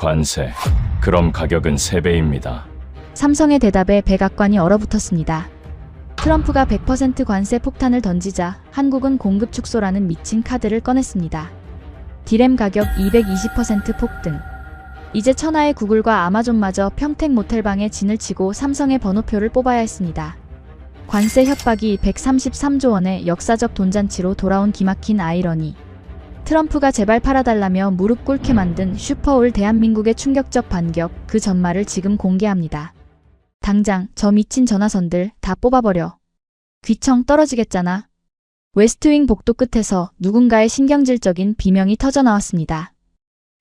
관세. 그럼 가격은 3배입니다. 삼성의 대답에 백악관이 얼어붙었습니다. 트럼프가 100% 관세 폭탄을 던지자 한국은 공급 축소라는 미친 카드를 꺼냈습니다. 디램 가격 220% 폭등. 이제 천하의 구글과 아마존마저 평택 모텔방에 진을 치고 삼성의 번호표를 뽑아야 했습니다. 관세 협박이 133조 원의 역사적 돈잔치로 돌아온 기막힌 아이러니. 트럼프가 제발 팔아달라며 무릎 꿇게 만든 슈퍼올 대한민국의 충격적 반격, 그 전말을 지금 공개합니다. 당장 저 미친 전화선들 다 뽑아버려. 귀청 떨어지겠잖아. 웨스트윙 복도 끝에서 누군가의 신경질적인 비명이 터져나왔습니다.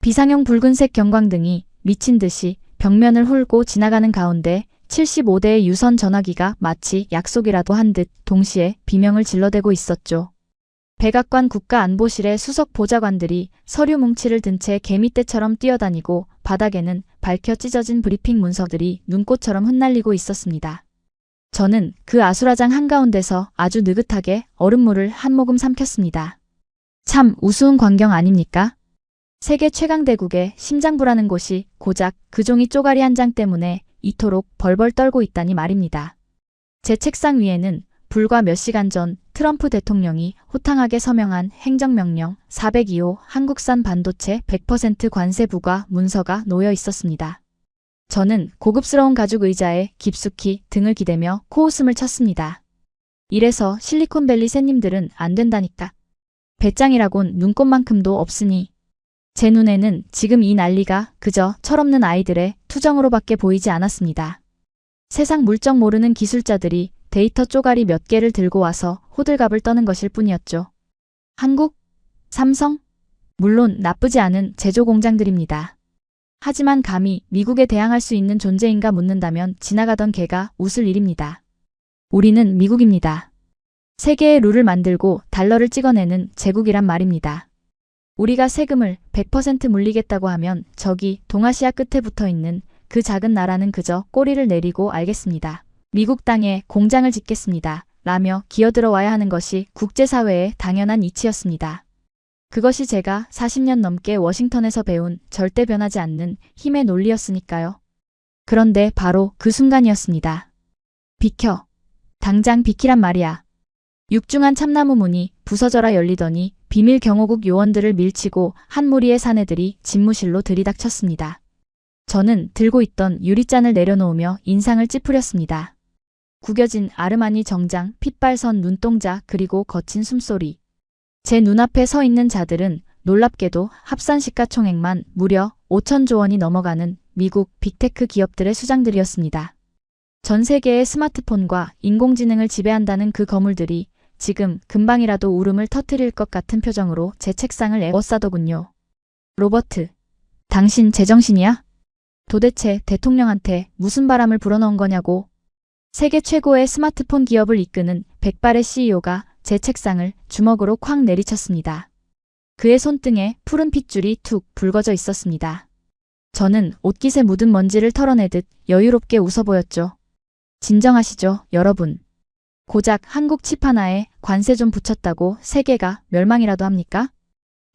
비상용 붉은색 경광등이 미친 듯이 벽면을 훑고 지나가는 가운데 75대의 유선 전화기가 마치 약속이라도 한 듯 동시에 비명을 질러대고 있었죠. 백악관 국가안보실의 수석 보좌관들이 서류 뭉치를 든 채 개미떼처럼 뛰어다니고 바닥에는 밝혀 찢어진 브리핑 문서들이 눈꽃처럼 흩날리고 있었습니다. 저는 그 아수라장 한가운데서 아주 느긋하게 얼음물을 한 모금 삼켰습니다. 참 우스운 광경 아닙니까? 세계 최강대국의 심장부라는 곳이 고작 그 종이 쪼가리 한 장 때문에 이토록 벌벌 떨고 있다니 말입니다. 제 책상 위에는 불과 몇 시간 전 트럼프 대통령이 호탕하게 서명한 행정명령 402호 한국산 반도체 100% 관세 부과 문서가 놓여 있었습니다. 저는 고급스러운 가죽 의자에 깊숙이 등을 기대며 코웃음을 쳤습니다. 이래서 실리콘밸리 새님들은 안 된다니까. 배짱이라곤 눈꽃만큼도 없으니. 제 눈에는 지금 이 난리가 그저 철없는 아이들의 투정으로밖에 보이지 않았습니다. 세상 물정 모르는 기술자들이 데이터 쪼가리 몇 개를 들고 와서 호들갑을 떠는 것일 뿐이었죠. 한국? 삼성? 물론 나쁘지 않은 제조 공장들입니다. 하지만 감히 미국에 대항할 수 있는 존재인가 묻는다면 지나가던 개가 웃을 일입니다. 우리는 미국입니다. 세계의 룰을 만들고 달러를 찍어내는 제국이란 말입니다. 우리가 세금을 100% 물리겠다고 하면 저기 동아시아 끝에 붙어있는 그 작은 나라는 그저 꼬리를 내리고 알겠습니다. 미국 땅에 공장을 짓겠습니다. 라며 기어들어와야 하는 것이 국제사회의 당연한 이치였습니다. 그것이 제가 40년 넘게 워싱턴에서 배운 절대 변하지 않는 힘의 논리였으니까요. 그런데 바로 그 순간이었습니다. 비켜. 당장 비키란 말이야. 육중한 참나무 문이 부서져라 열리더니 비밀 경호국 요원들을 밀치고 한 무리의 사내들이 집무실로 들이닥쳤습니다. 저는 들고 있던 유리잔을 내려놓으며 인상을 찌푸렸습니다. 구겨진 아르마니 정장, 핏발선 눈동자 그리고 거친 숨소리. 제 눈앞에 서 있는 자들은 놀랍게도 합산 시가총액만 무려 5천조 원이 넘어가는 미국 빅테크 기업들의 수장들이었습니다. 전 세계의 스마트폰과 인공지능을 지배한다는 그 거물들이 지금 금방이라도 울음을 터뜨릴 것 같은 표정으로 제 책상을 에워싸더군요. 로버트, 당신 제정신이야? 도대체 대통령한테 무슨 바람을 불어넣은 거냐고. 세계 최고의 스마트폰 기업을 이끄는 백발의 CEO가 제 책상을 주먹으로 쾅 내리쳤습니다. 그의 손등에 푸른 핏줄이 툭 붉어져 있었습니다. 저는 옷깃에 묻은 먼지를 털어내듯 여유롭게 웃어 보였죠. 진정하시죠, 여러분. 고작 한국 칩 하나에 관세 좀 붙였다고 세계가 멸망이라도 합니까?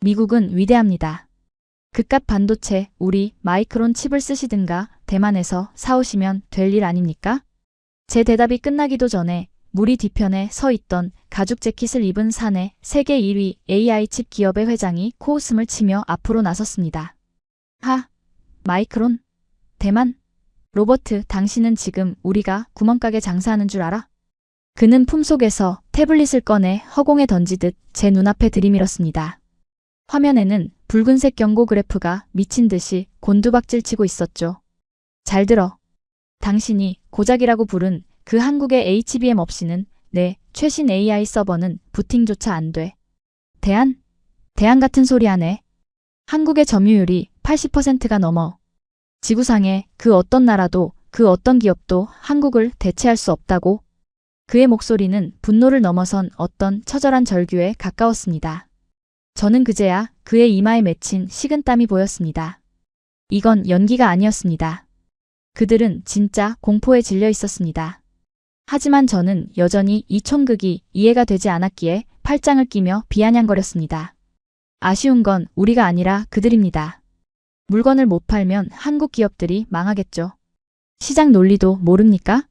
미국은 위대합니다. 그깟 반도체 우리 마이크론 칩을 쓰시든가 대만에서 사오시면 될 일 아닙니까? 제 대답이 끝나기도 전에 무리 뒤편에 서 있던 가죽 재킷을 입은 사내 세계 1위 AI 칩 기업의 회장이 코웃음을 치며 앞으로 나섰습니다. 하, 마이크론? 대만? 로버트, 당신은 지금 우리가 구멍가게 장사하는 줄 알아? 그는 품속에서 태블릿을 꺼내 허공에 던지듯 제 눈앞에 들이밀었습니다. 화면에는 붉은색 경고 그래프가 미친 듯이 곤두박질치고 있었죠. 잘 들어. 당신이 고작이라고 부른 그 한국의 HBM 없이는 내 최신 AI 서버는 부팅조차 안 돼. 대안 같은 소리 하네. 한국의 점유율이 80%가 넘어. 지구상의 그 어떤 나라도 그 어떤 기업도 한국을 대체할 수 없다고. 그의 목소리는 분노를 넘어선 어떤 처절한 절규에 가까웠습니다. 저는 그제야 그의 이마에 맺힌 식은땀이 보였습니다. 이건 연기가 아니었습니다. 그들은 진짜 공포에 질려 있었습니다. 하지만 저는 여전히 이 촌극이 이해가 되지 않았기에 팔짱을 끼며 비아냥거렸습니다. 아쉬운 건 우리가 아니라 그들입니다. 물건을 못 팔면 한국 기업들이 망하겠죠. 시장 논리도 모릅니까?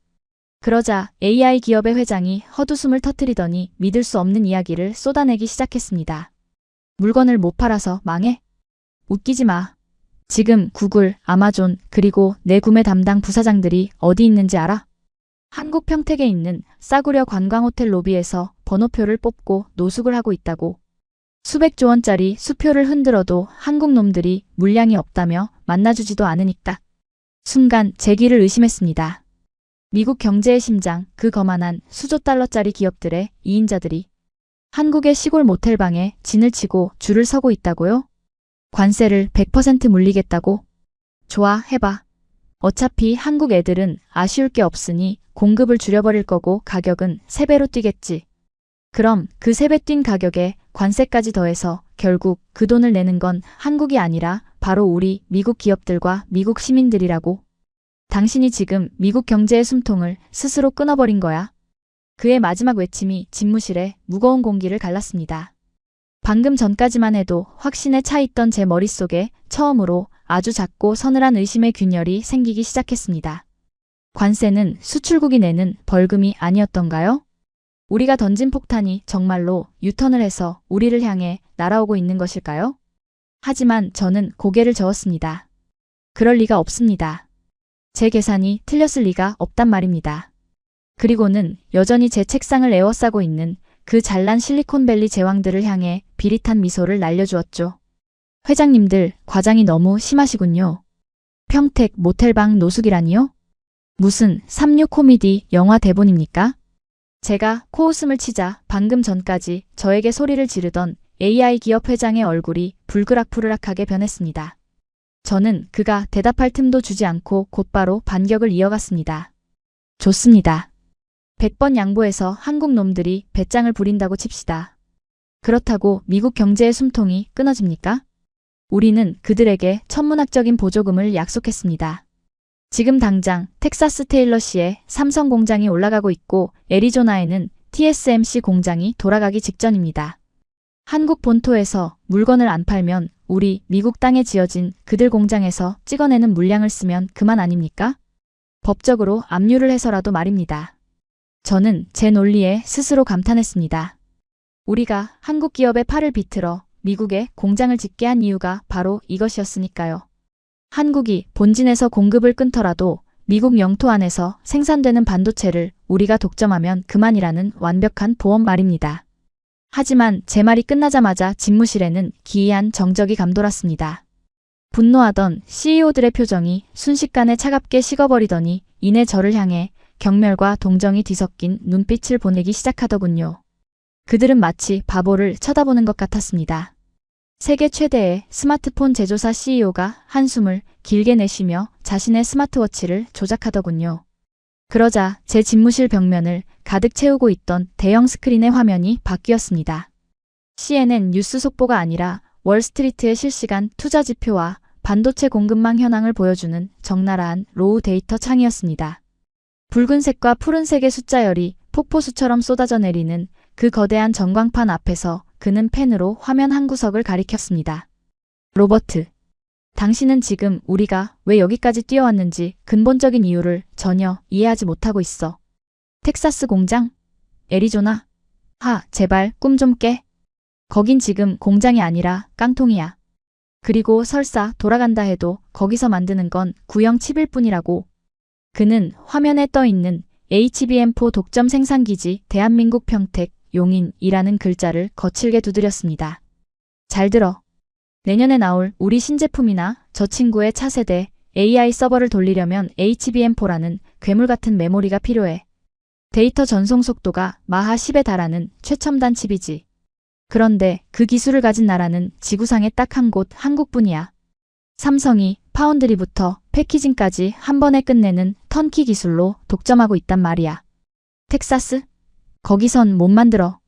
그러자 AI 기업의 회장이 헛웃음을 터뜨리더니 믿을 수 없는 이야기를 쏟아내기 시작했습니다. 물건을 못 팔아서 망해? 웃기지 마. 지금 구글, 아마존, 그리고 내 구매 담당 부사장들이 어디 있는지 알아? 한국 평택에 있는 싸구려 관광호텔 로비에서 번호표를 뽑고 노숙을 하고 있다고. 수백조 원짜리 수표를 흔들어도 한국 놈들이 물량이 없다며 만나주지도 않으니까. 순간 제 귀를 의심했습니다. 미국 경제의 심장, 그 거만한 수조 달러짜리 기업들의 2인자들이 한국의 시골 모텔방에 진을 치고 줄을 서고 있다고요? 관세를 100% 물리겠다고? 좋아, 해봐. 어차피 한국 애들은 아쉬울 게 없으니 공급을 줄여버릴 거고 가격은 3배로 뛰겠지. 그럼 그 3배 뛴 가격에 관세까지 더해서 결국 그 돈을 내는 건 한국이 아니라 바로 우리 미국 기업들과 미국 시민들이라고. 당신이 지금 미국 경제의 숨통을 스스로 끊어버린 거야. 그의 마지막 외침이 집무실에 무거운 공기를 갈랐습니다. 방금 전까지만 해도 확신에 차 있던 제 머릿속에 처음으로 아주 작고 서늘한 의심의 균열이 생기기 시작했습니다. 관세는 수출국이 내는 벌금이 아니었던가요? 우리가 던진 폭탄이 정말로 유턴을 해서 우리를 향해 날아오고 있는 것일까요? 하지만 저는 고개를 저었습니다. 그럴 리가 없습니다. 제 계산이 틀렸을 리가 없단 말입니다. 그리고는 여전히 제 책상을 에워싸고 있는 그 잘난 실리콘밸리 제왕들을 향해 비릿한 미소를 날려주었죠. 회장님들, 과장이 너무 심하시군요. 평택 모텔방 노숙이라니요? 무슨 36 코미디 영화 대본입니까? 제가 코웃음을 치자 방금 전까지 저에게 소리를 지르던 AI 기업 회장의 얼굴이 불그락푸르락하게 변했습니다. 저는 그가 대답할 틈도 주지 않고 곧바로 반격을 이어갔습니다. 좋습니다. 100번 양보해서 한국 놈들이 배짱을 부린다고 칩시다. 그렇다고 미국 경제의 숨통이 끊어집니까? 우리는 그들에게 천문학적인 보조금을 약속했습니다. 지금 당장 텍사스 테일러시에 삼성 공장이 올라가고 있고 애리조나에는 TSMC 공장이 돌아가기 직전입니다. 한국 본토에서 물건을 안 팔면 우리 미국 땅에 지어진 그들 공장에서 찍어내는 물량을 쓰면 그만 아닙니까? 법적으로 압류를 해서라도 말입니다. 저는 제 논리에 스스로 감탄했습니다. 우리가 한국 기업의 팔을 비틀어 미국에 공장을 짓게 한 이유가 바로 이것이었으니까요. 한국이 본진에서 공급을 끊더라도 미국 영토 안에서 생산되는 반도체를 우리가 독점하면 그만이라는 완벽한 보험 말입니다. 하지만 제 말이 끝나자마자 집무실에는 기이한 정적이 감돌았습니다. 분노하던 CEO들의 표정이 순식간에 차갑게 식어버리더니 이내 저를 향해 경멸과 동정이 뒤섞인 눈빛을 보내기 시작하더군요. 그들은 마치 바보를 쳐다보는 것 같았습니다. 세계 최대의 스마트폰 제조사 CEO가 한숨을 길게 내쉬며 자신의 스마트워치를 조작하더군요. 그러자 제 집무실 벽면을 가득 채우고 있던 대형 스크린의 화면이 바뀌었습니다. CNN 뉴스 속보가 아니라 월스트리트의 실시간 투자 지표와 반도체 공급망 현황을 보여주는 적나라한 로우 데이터 창이었습니다. 붉은색과 푸른색의 숫자열이 폭포수처럼 쏟아져 내리는 그 거대한 전광판 앞에서 그는 펜으로 화면 한 구석을 가리켰습니다. 로버트, 당신은 지금 우리가 왜 여기까지 뛰어왔는지 근본적인 이유를 전혀 이해하지 못하고 있어. 텍사스 공장? 애리조나? 제발 꿈 좀 깨. 거긴 지금 공장이 아니라 깡통이야. 그리고 설사 돌아간다 해도 거기서 만드는 건 구형 칩일 뿐이라고. 그는 화면에 떠 있는 HBM4 독점 생산기지 대한민국 평택 용인이라는 글자를 거칠게 두드렸습니다. 잘 들어. 내년에 나올 우리 신제품이나 저 친구의 차세대 AI 서버를 돌리려면 HBM4라는 괴물 같은 메모리가 필요해. 데이터 전송 속도가 마하 10에 달하는 최첨단 칩이지. 그런데 그 기술을 가진 나라는 지구상에 딱 한 곳 한국뿐이야. 삼성이 파운드리부터 패키징까지 한 번에 끝내는 턴키 기술로 독점하고 있단 말이야. 텍사스? 거기선 못 만들어.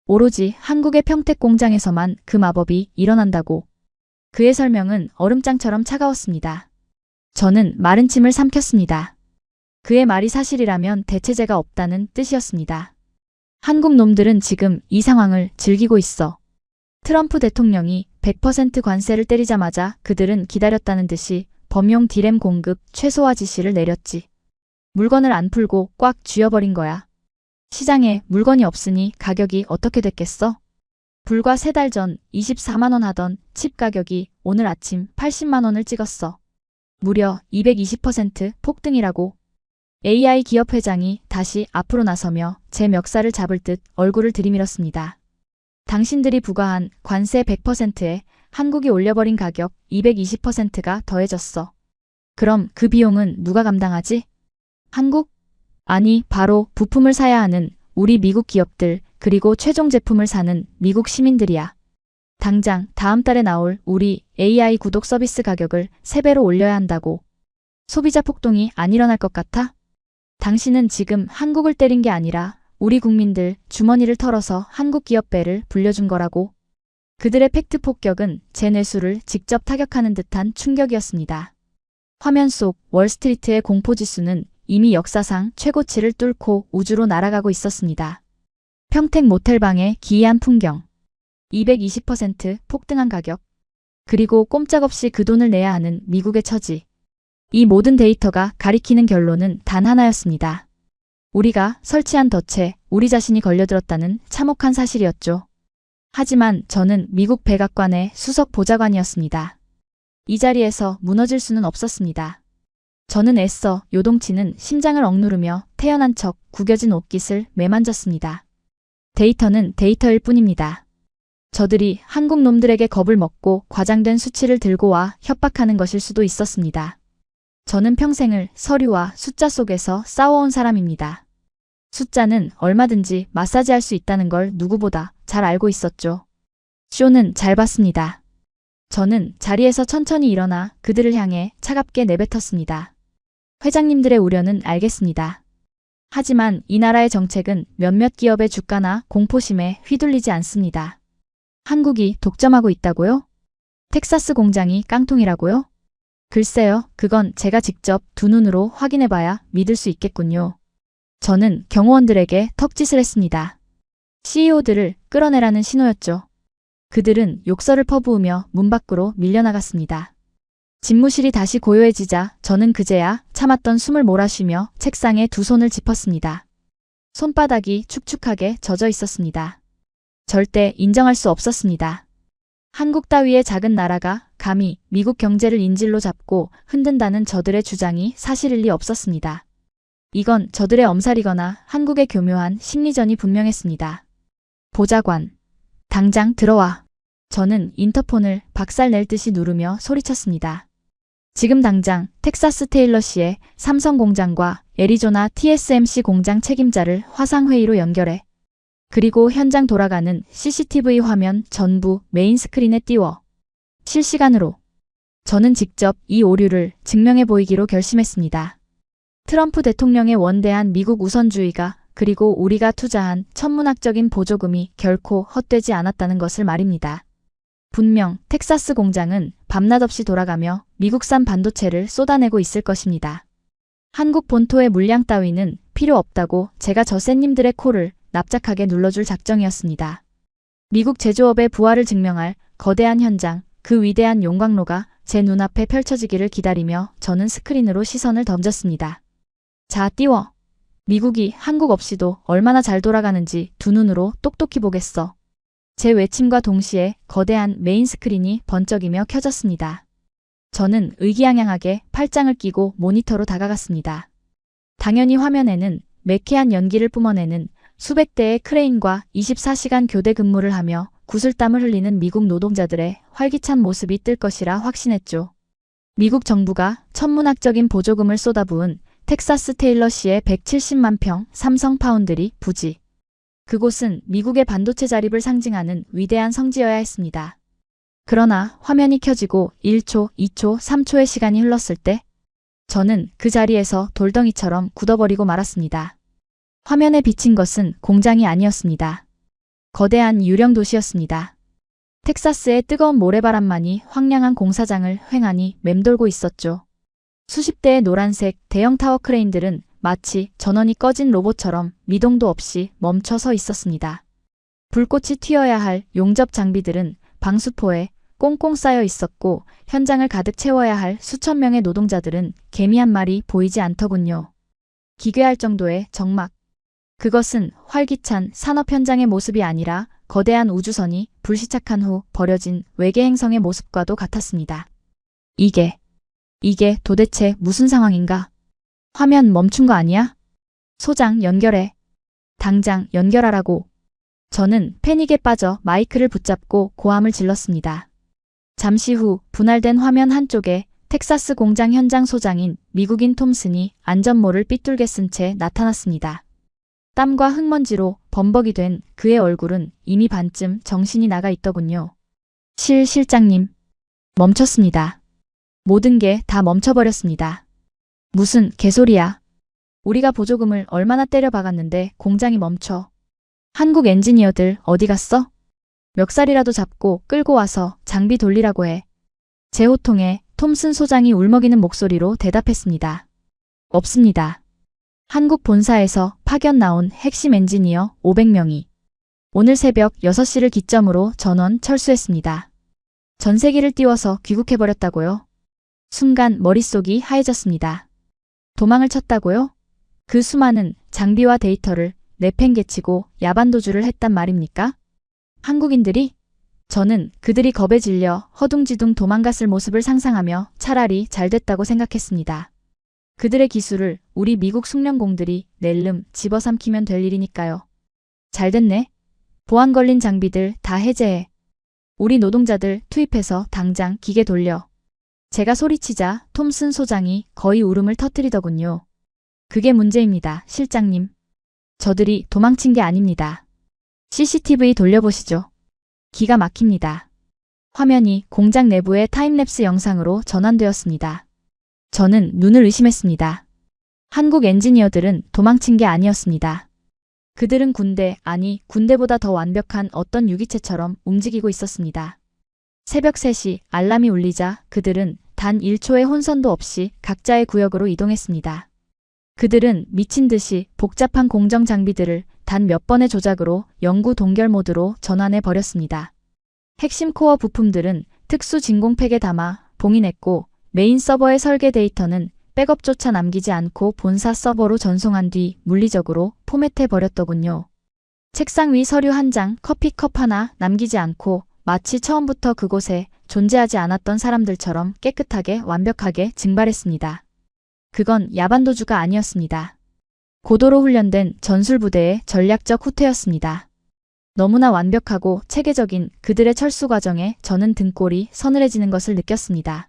오로지 한국의 평택 공장에서만 그 마법이 일어난다고. 그의 설명은 얼음장처럼 차가웠습니다. 저는 마른 침을 삼켰습니다. 그의 말이 사실이라면 대체제가 없다는 뜻이었습니다. 한국 놈들은 지금 이 상황을 즐기고 있어. 트럼프 대통령이 100% 관세를 때리자마자 그들은 기다렸다는 듯이 범용 디램 공급 최소화 지시를 내렸지. 물건을 안 풀고 꽉 쥐어버린 거야. 시장에 물건이 없으니 가격이 어떻게 됐겠어? 불과 3달 전 24만 원 하던 칩 가격이 오늘 아침 80만 원을 찍었어. 무려 220% 폭등이라고. AI 기업 회장이 다시 앞으로 나서며 제 멱살을 잡을 듯 얼굴을 들이밀었습니다. 당신들이 부과한 관세 100%에 한국이 올려버린 가격 220%가 더해졌어. 그럼 그 비용은 누가 감당하지? 한국? 아니, 바로 부품을 사야 하는 우리 미국 기업들, 그리고 최종 제품을 사는 미국 시민들이야. 당장 다음 달에 나올 우리 AI 구독 서비스 가격을 3배로 올려야 한다고. 소비자 폭동이 안 일어날 것 같아? 당신은 지금 한국을 때린 게 아니라 우리 국민들 주머니를 털어서 한국 기업 배를 불려준 거라고. 그들의 팩트 폭격은 제 뇌수를 직접 타격하는 듯한 충격이었습니다. 화면 속 월스트리트의 공포지수는 이미 역사상 최고치를 뚫고 우주로 날아가고 있었습니다. 평택 모텔방의 기이한 풍경. 220% 폭등한 가격. 그리고 꼼짝없이 그 돈을 내야 하는 미국의 처지. 이 모든 데이터가 가리키는 결론은 단 하나였습니다. 우리가 설치한 덫에 우리 자신이 걸려들었다는 참혹한 사실이었죠. 하지만 저는 미국 백악관의 수석 보좌관이었습니다. 이 자리에서 무너질 수는 없었습니다. 저는 애써 요동치는 심장을 억누르며 태연한 척 구겨진 옷깃을 매만졌습니다. 데이터는 데이터일 뿐입니다. 저들이 한국 놈들에게 겁을 먹고 과장된 수치를 들고 와 협박하는 것일 수도 있었습니다. 저는 평생을 서류와 숫자 속에서 싸워온 사람입니다. 숫자는 얼마든지 마사지할 수 있다는 걸 누구보다 잘 알고 있었죠. 쇼는 잘 봤습니다. 저는 자리에서 천천히 일어나 그들을 향해 차갑게 내뱉었습니다. 회장님들의 우려는 알겠습니다. 하지만 이 나라의 정책은 몇몇 기업의 주가나 공포심에 휘둘리지 않습니다. 한국이 독점하고 있다고요? 텍사스 공장이 깡통이라고요? 글쎄요, 그건 제가 직접 두 눈으로 확인해봐야 믿을 수 있겠군요. 저는 경호원들에게 턱짓을 했습니다. CEO들을 끌어내라는 신호였죠. 그들은 욕설을 퍼부으며 문 밖으로 밀려나갔습니다. 집무실이 다시 고요해지자 저는 그제야 참았던 숨을 몰아쉬며 책상에 두 손을 짚었습니다. 손바닥이 축축하게 젖어 있었습니다. 절대 인정할 수 없었습니다. 한국 따위의 작은 나라가 감히 미국 경제를 인질로 잡고 흔든다는 저들의 주장이 사실일 리 없었습니다. 이건 저들의 엄살이거나 한국의 교묘한 심리전이 분명했습니다. 보좌관, 당장 들어와. 저는 인터폰을 박살낼 듯이 누르며 소리쳤습니다. 지금 당장 텍사스 테일러시의 삼성 공장과 애리조나 TSMC 공장 책임자를 화상회의로 연결해. 그리고 현장 돌아가는 CCTV 화면 전부 메인 스크린에 띄워. 실시간으로. 저는 직접 이 오류를 증명해 보이기로 결심했습니다. 트럼프 대통령의 원대한 미국 우선주의가 그리고 우리가 투자한 천문학적인 보조금이 결코 헛되지 않았다는 것을 말입니다. 분명 텍사스 공장은 밤낮 없이 돌아가며 미국산 반도체를 쏟아내고 있을 것입니다. 한국 본토의 물량 따위는 필요 없다고 제가 저 쌤님들의 코를 납작하게 눌러줄 작정이었습니다. 미국 제조업의 부활을 증명할 거대한 현장, 그 위대한 용광로가 제 눈앞에 펼쳐지기를 기다리며 저는 스크린으로 시선을 던졌습니다. 자, 띄워. 미국이 한국 없이도 얼마나 잘 돌아가는지 두 눈으로 똑똑히 보겠어. 제 외침과 동시에 거대한 메인 스크린이 번쩍이며 켜졌습니다. 저는 의기양양하게 팔짱을 끼고 모니터로 다가갔습니다. 당연히 화면에는 매캐한 연기를 뿜어내는 수백 대의 크레인과 24시간 교대 근무를 하며 구슬땀을 흘리는 미국 노동자들의 활기찬 모습이 뜰 것이라 확신했죠. 미국 정부가 천문학적인 보조금을 쏟아부은 텍사스 테일러시의 170만 평 삼성 파운드리 부지. 그곳은 미국의 반도체 자립을 상징하는 위대한 성지여야 했습니다. 그러나 화면이 켜지고 1초, 2초, 3초의 시간이 흘렀을 때 저는 그 자리에서 돌덩이처럼 굳어버리고 말았습니다. 화면에 비친 것은 공장이 아니었습니다. 거대한 유령 도시였습니다. 텍사스의 뜨거운 모래바람만이 황량한 공사장을 횡하니 맴돌고 있었죠. 수십 대의 노란색 대형 타워 크레인들은 마치 전원이 꺼진 로봇처럼 미동도 없이 멈춰 서 있었습니다. 불꽃이 튀어야 할 용접 장비들은 방수포에 꽁꽁 쌓여 있었고 현장을 가득 채워야 할 수천 명의 노동자들은 개미 한 마리 보이지 않더군요. 기괴할 정도의 적막. 그것은 활기찬 산업 현장의 모습이 아니라 거대한 우주선이 불시착한 후 버려진 외계 행성의 모습과도 같았습니다. 이게 도대체 무슨 상황인가? 화면 멈춘 거 아니야? 소장 연결해. 당장 연결하라고. 저는 패닉에 빠져 마이크를 붙잡고 고함을 질렀습니다. 잠시 후 분할된 화면 한쪽에 텍사스 공장 현장 소장인 미국인 톰슨이 안전모를 삐뚤게 쓴 채 나타났습니다. 땀과 흙먼지로 범벅이 된 그의 얼굴은 이미 반쯤 정신이 나가 있더군요. 실장님. 멈췄습니다. 모든 게 다 멈춰버렸습니다. 무슨 개소리야. 우리가 보조금을 얼마나 때려 박았는데 공장이 멈춰. 한국 엔지니어들 어디 갔어? 멱살이라도 잡고 끌고 와서 장비 돌리라고 해. 제 호통에 톰슨 소장이 울먹이는 목소리로 대답했습니다. 없습니다. 한국 본사에서 파견 나온 핵심 엔지니어 500명이 오늘 새벽 6시를 기점으로 전원 철수했습니다. 전세기를 띄워서 귀국해버렸다고요? 순간 머릿속이 하얘졌습니다. 도망을 쳤다고요? 그 수많은 장비와 데이터를 내팽개치고 야반도주를 했단 말입니까? 한국인들이? 저는 그들이 겁에 질려 허둥지둥 도망갔을 모습을 상상하며 차라리 잘 됐다고 생각했습니다. 그들의 기술을 우리 미국 숙련공들이 낼름 집어삼키면 될 일이니까요. 잘 됐네. 보안 걸린 장비들 다 해제해. 우리 노동자들 투입해서 당장 기계 돌려. 제가 소리치자 톰슨 소장이 거의 울음을 터뜨리더군요. 그게 문제입니다, 실장님. 저들이 도망친 게 아닙니다. CCTV 돌려보시죠. 기가 막힙니다. 화면이 공장 내부의 타임랩스 영상으로 전환되었습니다. 저는 눈을 의심했습니다. 한국 엔지니어들은 도망친 게 아니었습니다. 그들은 군대보다 더 완벽한 어떤 유기체처럼 움직이고 있었습니다. 새벽 3시 알람이 울리자 그들은 단 1초의 혼선도 없이 각자의 구역으로 이동했습니다. 그들은 미친 듯이 복잡한 공정 장비들을 단 몇 번의 조작으로 영구 동결 모드로 전환해 버렸습니다. 핵심 코어 부품들은 특수 진공팩에 담아 봉인했고 메인 서버의 설계 데이터는 백업조차 남기지 않고 본사 서버로 전송한 뒤 물리적으로 포맷해 버렸더군요. 책상 위 서류 한 장, 커피컵 하나 남기지 않고 마치 처음부터 그곳에 존재하지 않았던 사람들처럼 깨끗하게 완벽하게 증발했습니다. 그건 야반도주가 아니었습니다. 고도로 훈련된 전술부대의 전략적 후퇴였습니다. 너무나 완벽하고 체계적인 그들의 철수 과정에 저는 등골이 서늘해지는 것을 느꼈습니다.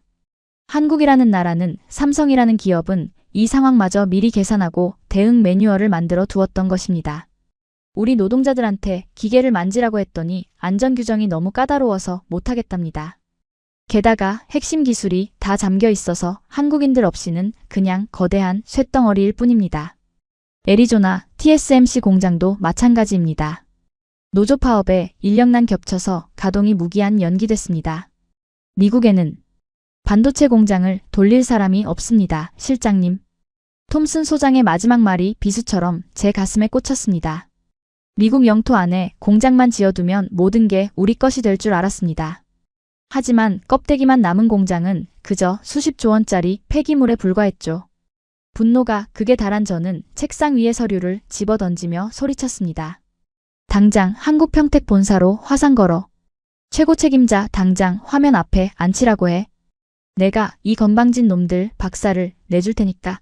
한국이라는 나라는 삼성이라는 기업은 이 상황마저 미리 계산하고 대응 매뉴얼을 만들어 두었던 것입니다. 우리 노동자들한테 기계를 만지라고 했더니 안전규정이 너무 까다로워서 못하겠답니다. 게다가 핵심 기술이 다 잠겨 있어서 한국인들 없이는 그냥 거대한 쇳덩어리일 뿐입니다. 애리조나 TSMC 공장도 마찬가지입니다. 노조 파업에 인력난 겹쳐서 가동이 무기한 연기됐습니다. 미국에는 반도체 공장을 돌릴 사람이 없습니다, 실장님. 톰슨 소장의 마지막 말이 비수처럼 제 가슴에 꽂혔습니다. 미국 영토 안에 공장만 지어두면 모든 게 우리 것이 될 줄 알았습니다. 하지만 껍데기만 남은 공장은 그저 수십조 원짜리 폐기물에 불과했죠. 분노가 극에 달한 저는 책상 위의 서류를 집어던지며 소리쳤습니다. 당장 한국평택 본사로 화상 걸어. 최고 책임자 당장 화면 앞에 앉히라고 해. 내가 이 건방진 놈들 박살을 내줄 테니까.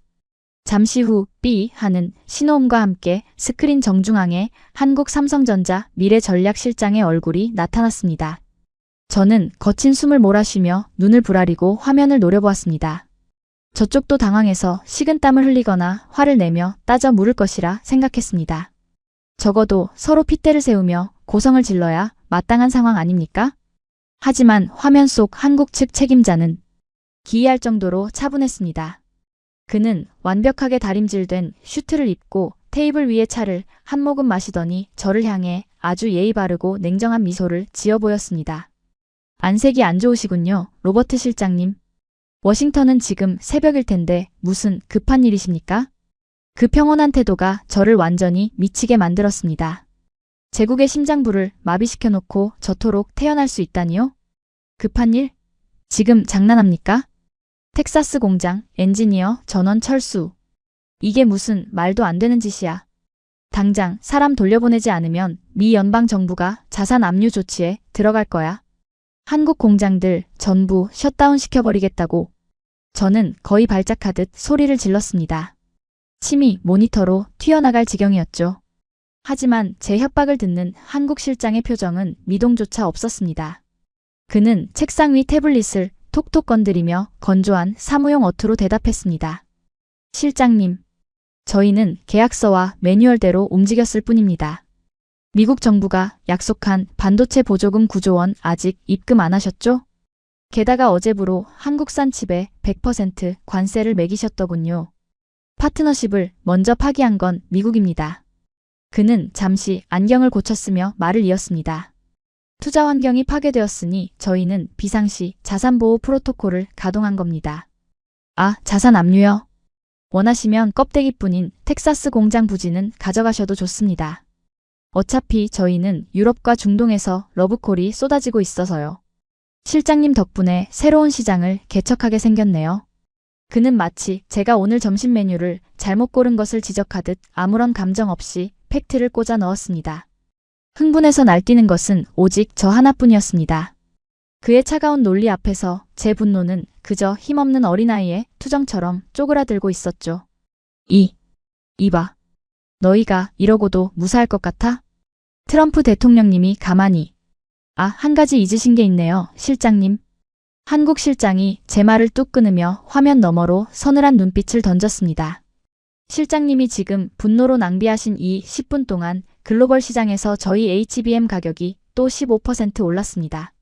잠시 후 삐 하는 신호음과 함께 스크린 정중앙에 한국삼성전자 미래전략실장의 얼굴이 나타났습니다. 저는 거친 숨을 몰아쉬며 눈을 부라리고 화면을 노려보았습니다. 저쪽도 당황해서 식은땀을 흘리거나 화를 내며 따져 물을 것이라 생각했습니다. 적어도 서로 핏대를 세우며 고성을 질러야 마땅한 상황 아닙니까? 하지만 화면 속 한국 측 책임자는 기이할 정도로 차분했습니다. 그는 완벽하게 다림질된 슈트를 입고 테이블 위에 차를 한 모금 마시더니 저를 향해 아주 예의 바르고 냉정한 미소를 지어 보였습니다. 안색이 안 좋으시군요, 로버트 실장님. 워싱턴은 지금 새벽일 텐데 무슨 급한 일이십니까? 그 평온한 태도가 저를 완전히 미치게 만들었습니다. 제국의 심장부를 마비시켜놓고 저토록 태어날 수 있다니요? 급한 일? 지금 장난합니까? 텍사스 공장, 엔지니어, 전원 철수. 이게 무슨 말도 안 되는 짓이야. 당장 사람 돌려보내지 않으면 미 연방 정부가 자산 압류 조치에 들어갈 거야. 한국 공장들 전부 셧다운 시켜버리겠다고. 저는 거의 발작하듯 소리를 질렀습니다. 침이 모니터로 튀어나갈 지경이었죠. 하지만 제 협박을 듣는 한국 실장의 표정은 미동조차 없었습니다. 그는 책상 위 태블릿을 톡톡 건드리며 건조한 사무용 어투로 대답했습니다. 실장님, 저희는 계약서와 매뉴얼대로 움직였을 뿐입니다. 미국 정부가 약속한 반도체 보조금 9조 원 아직 입금 안 하셨죠? 게다가 어제부로 한국산 칩에 100% 관세를 매기셨더군요. 파트너십을 먼저 파기한 건 미국입니다. 그는 잠시 안경을 고쳤으며 말을 이었습니다. 투자 환경이 파괴되었으니 저희는 비상시 자산보호 프로토콜을 가동한 겁니다. 아, 자산 압류요? 원하시면 껍데기뿐인 텍사스 공장 부지는 가져가셔도 좋습니다. 어차피 저희는 유럽과 중동에서 러브콜이 쏟아지고 있어서요. 실장님 덕분에 새로운 시장을 개척하게 생겼네요. 그는 마치 제가 오늘 점심 메뉴를 잘못 고른 것을 지적하듯 아무런 감정 없이 팩트를 꽂아 넣었습니다. 흥분해서 날뛰는 것은 오직 저 하나뿐이었습니다. 그의 차가운 논리 앞에서 제 분노는 그저 힘없는 어린아이의 투정처럼 쪼그라들고 있었죠. 이봐. 너희가 이러고도 무사할 것 같아? 트럼프 대통령님이 가만히. 아, 한 가지 잊으신 게 있네요, 실장님. 한국 실장이 제 말을 뚝 끊으며 화면 너머로 서늘한 눈빛을 던졌습니다. 실장님이 지금 분노로 낭비하신 이 10분 동안 글로벌 시장에서 저희 HBM 가격이 또 15% 올랐습니다.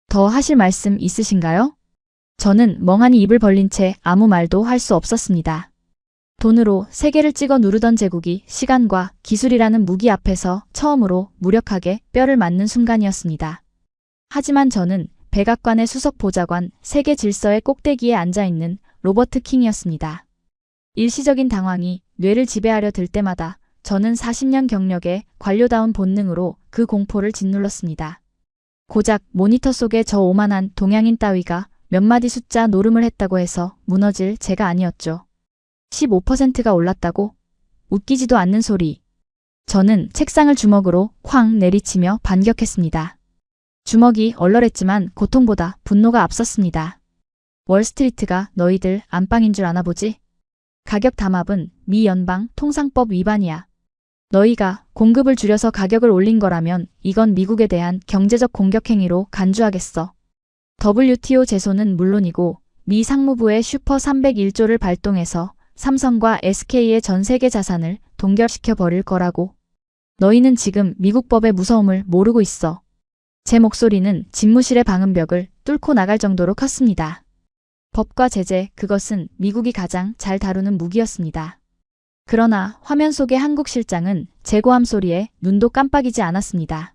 더 하실 말씀 있으신가요? 저는 멍하니 입을 벌린 채 아무 말도 할 수 없었습니다. 돈으로 세계를 찍어 누르던 제국이 시간과 기술이라는 무기 앞에서 처음으로 무력하게 뼈를 맞는 순간이었습니다. 하지만 저는 백악관의 수석 보좌관, 세계 질서의 꼭대기에 앉아있는 로버트 킹이었습니다. 일시적인 당황이 뇌를 지배하려 들 때마다 저는 40년 경력의 관료다운 본능으로 그 공포를 짓눌렀습니다. 고작 모니터 속에 저 오만한 동양인 따위가 몇 마디 숫자 노름을 했다고 해서 무너질 제가 아니었죠. 15%가 올랐다고? 웃기지도 않는 소리. 저는 책상을 주먹으로 쾅 내리치며 반격했습니다. 주먹이 얼얼했지만 고통보다 분노가 앞섰습니다. 월스트리트가 너희들 안방인 줄 아나 보지? 가격 담합은 미 연방 통상법 위반이야. 너희가 공급을 줄여서 가격을 올린 거라면 이건 미국에 대한 경제적 공격 행위로 간주하겠어. WTO 제소는 물론이고 미 상무부의 슈퍼 301조를 발동해서 삼성과 SK의 전 세계 자산을 동결시켜 버릴 거라고. 너희는 지금 미국 법의 무서움을 모르고 있어. 제 목소리는 집무실의 방음벽을 뚫고 나갈 정도로 컸습니다. 법과 제재, 그것은 미국이 가장 잘 다루는 무기였습니다. 그러나 화면 속의 한국 실장은 제 고함 소리에 눈도 깜빡이지 않았습니다.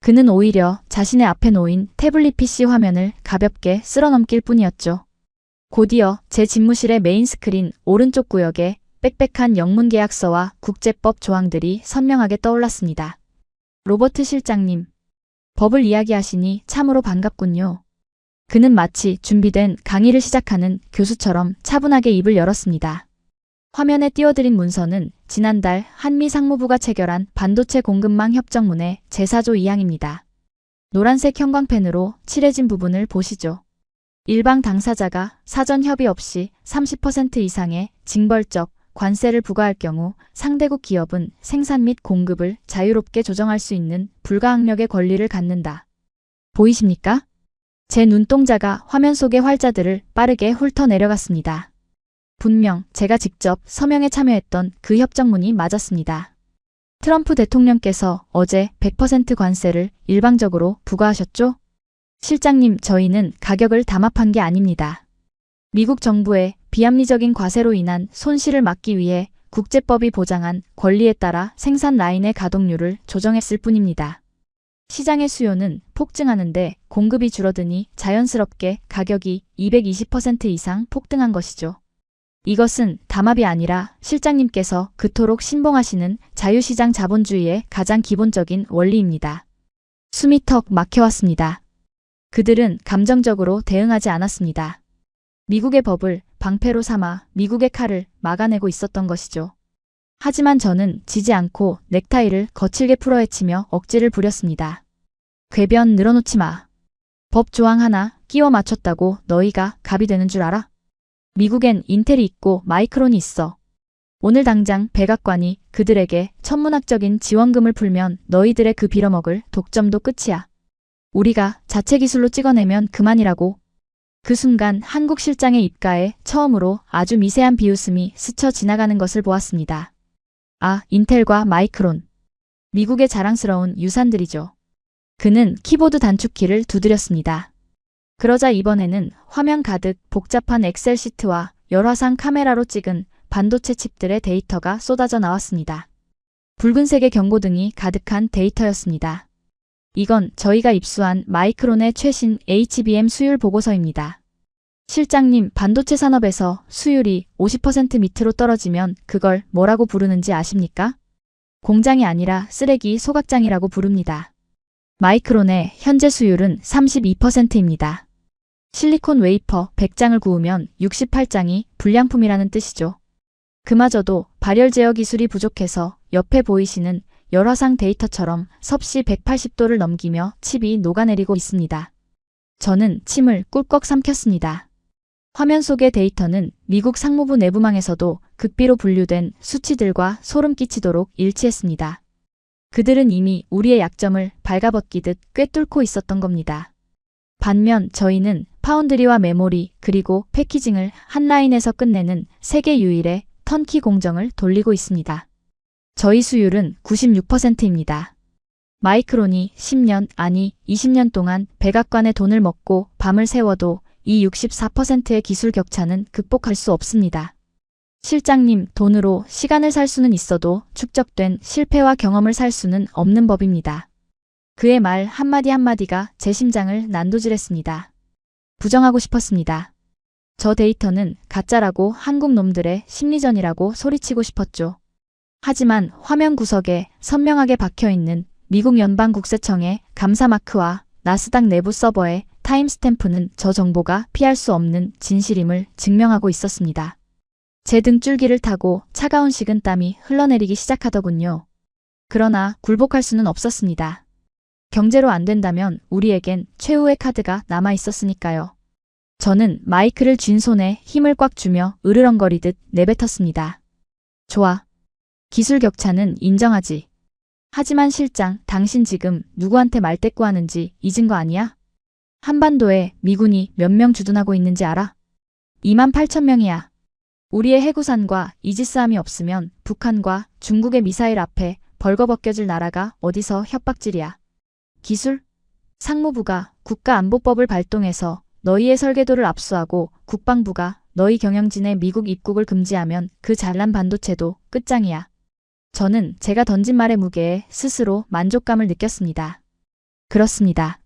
그는 오히려 자신의 앞에 놓인 태블릿 PC 화면을 가볍게 쓸어넘길 뿐이었죠. 곧이어 제 집무실의 메인 스크린 오른쪽 구역에 빽빽한 영문 계약서와 국제법 조항들이 선명하게 떠올랐습니다. 로버트 실장님, 법을 이야기하시니 참으로 반갑군요. 그는 마치 준비된 강의를 시작하는 교수처럼 차분하게 입을 열었습니다. 화면에 띄워드린 문서는 지난달 한미 상무부가 체결한 반도체 공급망 협정문의 제4조 2항입니다. 노란색 형광펜으로 칠해진 부분을 보시죠. 일방 당사자가 사전 협의 없이 30% 이상의 징벌적 관세를 부과할 경우 상대국 기업은 생산 및 공급을 자유롭게 조정할 수 있는 불가항력의 권리를 갖는다. 보이십니까? 제 눈동자가 화면 속의 활자들을 빠르게 훑어 내려갔습니다. 분명 제가 직접 서명에 참여했던 그 협정문이 맞았습니다. 트럼프 대통령께서 어제 100% 관세를 일방적으로 부과하셨죠? 실장님, 저희는 가격을 담합한 게 아닙니다. 미국 정부의 비합리적인 과세로 인한 손실을 막기 위해 국제법이 보장한 권리에 따라 생산 라인의 가동률을 조정했을 뿐입니다. 시장의 수요는 폭증하는데 공급이 줄어드니 자연스럽게 가격이 220% 이상 폭등한 것이죠. 이것은 담합이 아니라 실장님께서 그토록 신봉하시는 자유시장 자본주의의 가장 기본적인 원리입니다. 숨이 턱 막혀왔습니다. 그들은 감정적으로 대응하지 않았습니다. 미국의 법을 방패로 삼아 미국의 칼을 막아내고 있었던 것이죠. 하지만 저는 지지 않고 넥타이를 거칠게 풀어헤치며 억지를 부렸습니다. 궤변 늘어놓지 마. 법 조항 하나 끼워 맞췄다고 너희가 갑이 되는 줄 알아? 미국엔 인텔이 있고 마이크론이 있어. 오늘 당장 백악관이 그들에게 천문학적인 지원금을 풀면 너희들의 그 빌어먹을 독점도 끝이야. 우리가 자체 기술로 찍어내면 그만이라고. 그 순간 한국 실장의 입가에 처음으로 아주 미세한 비웃음이 스쳐 지나가는 것을 보았습니다. 아, 인텔과 마이크론. 미국의 자랑스러운 유산들이죠. 그는 키보드 단축키를 두드렸습니다. 그러자 이번에는 화면 가득 복잡한 엑셀 시트와 열화상 카메라로 찍은 반도체 칩들의 데이터가 쏟아져 나왔습니다. 붉은색의 경고등이 가득한 데이터였습니다. 이건 저희가 입수한 마이크론의 최신 HBM 수율 보고서입니다. 실장님, 반도체 산업에서 수율이 50% 밑으로 떨어지면 그걸 뭐라고 부르는지 아십니까? 공장이 아니라 쓰레기 소각장이라고 부릅니다. 마이크론의 현재 수율은 32%입니다. 실리콘 웨이퍼 100장을 구우면 68장이 불량품이라는 뜻이죠. 그마저도 발열 제어 기술이 부족해서 옆에 보이시는 열화상 데이터처럼 섭씨 180도를 넘기며 칩이 녹아내리고 있습니다. 저는 침을 꿀꺽 삼켰습니다. 화면 속의 데이터는 미국 상무부 내부망에서도 극비로 분류된 수치들과 소름 끼치도록 일치했습니다. 그들은 이미 우리의 약점을 발가벗기듯 꿰뚫고 있었던 겁니다. 반면 저희는 파운드리와 메모리 그리고 패키징을 한 라인에서 끝내는 세계 유일의 턴키 공정을 돌리고 있습니다. 저희 수율은 96%입니다. 마이크론이 10년 아니 20년 동안 백악관의 돈을 먹고 밤을 새워도 이 64%의 기술 격차는 극복할 수 없습니다. 실장님, 돈으로 시간을 살 수는 있어도 축적된 실패와 경험을 살 수는 없는 법입니다. 그의 말 한마디 한마디가 제 심장을 난도질했습니다. 부정하고 싶었습니다. 저 데이터는 가짜라고 한국 놈들의 심리전이라고 소리치고 싶었죠. 하지만 화면 구석에 선명하게 박혀있는 미국 연방국세청의 감사 마크와 나스닥 내부 서버의 타임스탬프는 저 정보가 피할 수 없는 진실임을 증명하고 있었습니다. 제 등줄기를 타고 차가운 식은땀이 흘러내리기 시작하더군요. 그러나 굴복할 수는 없었습니다. 경제로 안 된다면 우리에겐 최후의 카드가 남아 있었으니까요. 저는 마이크를 쥔 손에 힘을 꽉 주며 으르렁거리듯 내뱉었습니다. 좋아. 기술 격차는 인정하지. 하지만 실장, 당신 지금 누구한테 말대꾸하는지 잊은 거 아니야? 한반도에 미군이 몇 명 주둔하고 있는지 알아? 28,000명이야. 우리의 해구산과 이지스함이 없으면 북한과 중국의 미사일 앞에 벌거벗겨질 나라가 어디서 협박질이야. 기술? 상무부가 국가안보법을 발동해서 너희의 설계도를 압수하고 국방부가 너희 경영진의 미국 입국을 금지하면 그 잘난 반도체도 끝장이야. 저는 제가 던진 말의 무게에 스스로 만족감을 느꼈습니다. 그렇습니다.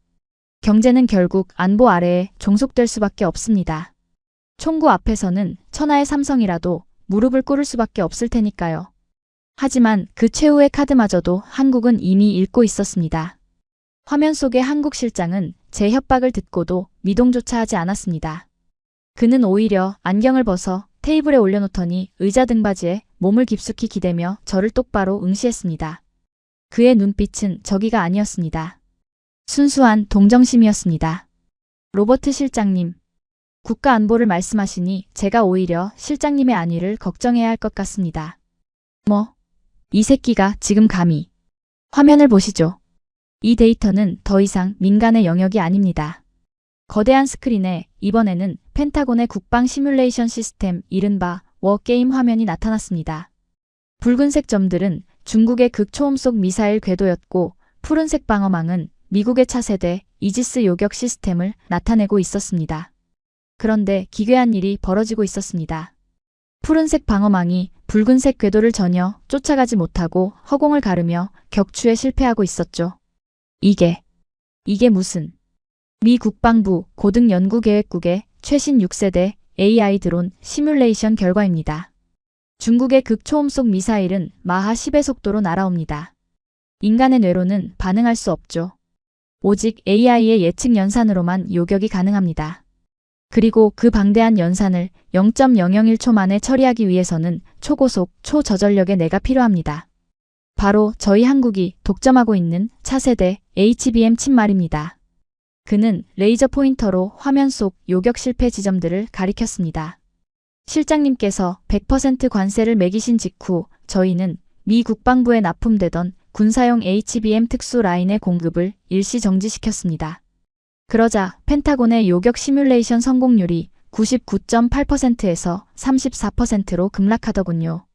경제는 결국 안보 아래에 종속될 수밖에 없습니다. 총구 앞에서는 천하의 삼성이라도 무릎을 꿇을 수밖에 없을 테니까요. 하지만 그 최후의 카드마저도 한국은 이미 읽고 있었습니다. 화면 속의 한국 실장은 제 협박을 듣고도 미동조차 하지 않았습니다. 그는 오히려 안경을 벗어 테이블에 올려놓더니 의자 등받이에 몸을 깊숙이 기대며 저를 똑바로 응시했습니다. 그의 눈빛은 저기가 아니었습니다. 순수한 동정심이었습니다. 로버트 실장님, 국가안보를 말씀하시니 제가 오히려 실장님의 안위를 걱정해야 할 것 같습니다. 뭐? 이 새끼가 지금 감히. 화면을 보시죠. 이 데이터는 더 이상 민간의 영역이 아닙니다. 거대한 스크린에 이번에는 펜타곤의 국방 시뮬레이션 시스템 이른바 워게임 화면이 나타났습니다. 붉은색 점들은 중국의 극초음속 미사일 궤도였고 푸른색 방어망은 미국의 차세대 이지스 요격 시스템을 나타내고 있었습니다. 그런데 기괴한 일이 벌어지고 있었습니다. 푸른색 방어망이 붉은색 궤도를 전혀 쫓아가지 못하고 허공을 가르며 격추에 실패하고 있었죠. 이게 무슨... 미 국방부 고등연구계획국의 최신 6세대 AI 드론 시뮬레이션 결과입니다. 중국의 극초음속 미사일은 마하 10의 속도로 날아옵니다. 인간의 뇌로는 반응할 수 없죠. 오직 AI의 예측 연산으로만 요격이 가능합니다. 그리고 그 방대한 연산을 0.001초 만에 처리하기 위해서는 초고속, 초저전력의 뇌가 필요합니다. 바로 저희 한국이 독점하고 있는 차세대 HBM 칩 말입니다. 그는 레이저 포인터로 화면 속 요격 실패 지점들을 가리켰습니다. 실장님께서 100% 관세를 매기신 직후 저희는 미 국방부에 납품되던 군사용 HBM 특수 라인의 공급을 일시 정지시켰습니다. 그러자 펜타곤의 요격 시뮬레이션 성공률이 99.8%에서 34%로 급락하더군요.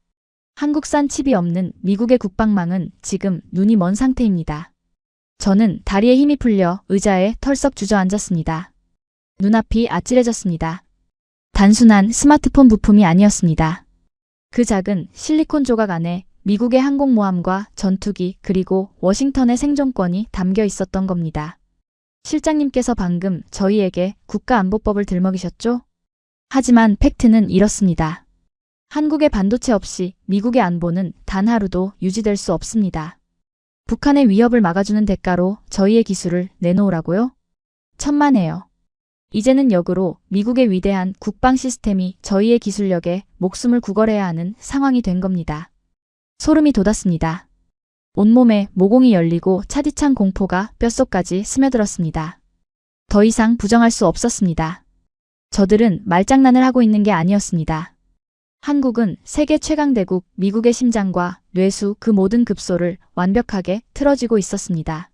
한국산 칩이 없는 미국의 국방망은 지금 눈이 먼 상태입니다. 저는 다리에 힘이 풀려 의자에 털썩 주저앉았습니다. 눈앞이 아찔해졌습니다. 단순한 스마트폰 부품이 아니었습니다. 그 작은 실리콘 조각 안에 미국의 항공모함과 전투기 그리고 워싱턴의 생존권이 담겨 있었던 겁니다. 실장님께서 방금 저희에게 국가안보법을 들먹이셨죠? 하지만 팩트는 이렇습니다. 한국의 반도체 없이 미국의 안보는 단 하루도 유지될 수 없습니다. 북한의 위협을 막아주는 대가로 저희의 기술을 내놓으라고요? 천만에요. 이제는 역으로 미국의 위대한 국방 시스템이 저희의 기술력에 목숨을 구걸해야 하는 상황이 된 겁니다. 소름이 돋았습니다. 온몸에 모공이 열리고 차디찬 공포가 뼛속까지 스며들었습니다. 더 이상 부정할 수 없었습니다. 저들은 말장난을 하고 있는 게 아니었습니다. 한국은 세계 최강대국 미국의 심장과 뇌수 그 모든 급소를 완벽하게 틀어쥐고 있었습니다.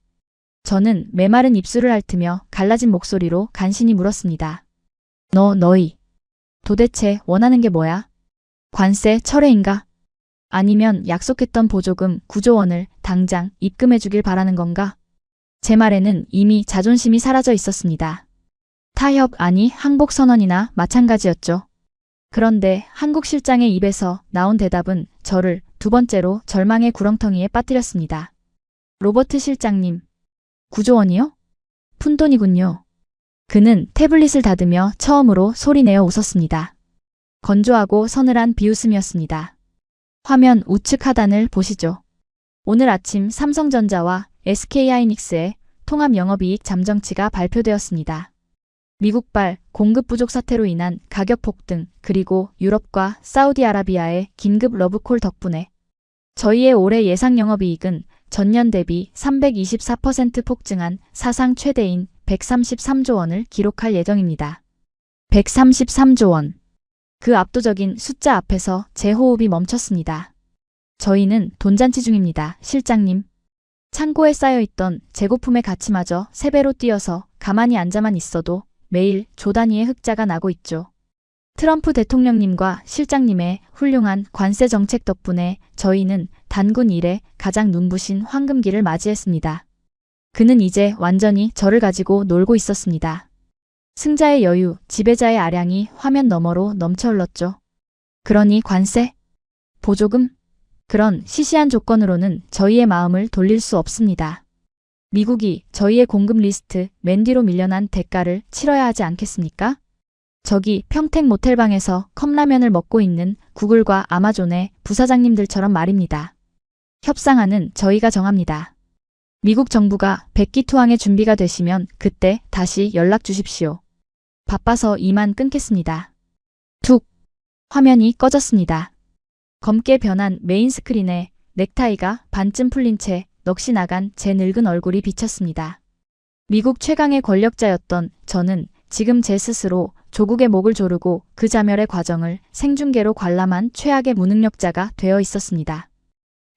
저는 메마른 입술을 핥으며 갈라진 목소리로 간신히 물었습니다. 너희 도대체 원하는 게 뭐야? 관세 철회인가? 아니면 약속했던 보조금 9조 원을 당장 입금해 주길 바라는 건가? 제 말에는 이미 자존심이 사라져 있었습니다. 타협 아니 항복 선언이나 마찬가지였죠. 그런데 한국 실장의 입에서 나온 대답은 저를 두 번째로 절망의 구렁텅이에 빠뜨렸습니다. 로버트 실장님, 9조 원이요? 푼돈이군요. 그는 태블릿을 닫으며 처음으로 소리내어 웃었습니다. 건조하고 서늘한 비웃음이었습니다. 화면 우측 하단을 보시죠. 오늘 아침 삼성전자와 SK하이닉스의 통합 영업이익 잠정치가 발표되었습니다. 미국발 공급 부족 사태로 인한 가격 폭등 그리고 유럽과 사우디아라비아의 긴급 러브콜 덕분에 저희의 올해 예상 영업이익은 전년 대비 324% 폭증한 사상 최대인 133조 원을 기록할 예정입니다. 133조 원. 그 압도적인 숫자 앞에서 제 호흡이 멈췄습니다. 저희는 돈잔치 중입니다, 실장님. 창고에 쌓여있던 재고품의 가치마저 3배로 뛰어서 가만히 앉아만 있어도 매일 조 단위의 흑자가 나고 있죠. 트럼프 대통령님과 실장님의 훌륭한 관세 정책 덕분에 저희는 단군 이래 가장 눈부신 황금기를 맞이했습니다. 그는 이제 완전히 저를 가지고 놀고 있었습니다. 승자의 여유, 지배자의 아량이 화면 너머로 넘쳐 흘렀죠. 그러니 관세? 보조금? 그런 시시한 조건으로는 저희의 마음을 돌릴 수 없습니다. 미국이 저희의 공급 리스트 맨 뒤로 밀려난 대가를 치러야 하지 않겠습니까? 저기 평택 모텔방에서 컵라면을 먹고 있는 구글과 아마존의 부사장님들처럼 말입니다. 협상안은 저희가 정합니다. 미국 정부가 백기투항의 준비가 되시면 그때 다시 연락 주십시오. 바빠서 이만 끊겠습니다. 툭! 화면이 꺼졌습니다. 검게 변한 메인 스크린에 넥타이가 반쯤 풀린 채 넋이 나간 제 늙은 얼굴이 비쳤습니다. 미국 최강의 권력자였던 저는 지금 제 스스로 조국의 목을 조르고 그 자멸의 과정을 생중계로 관람한 최악의 무능력자가 되어 있었습니다.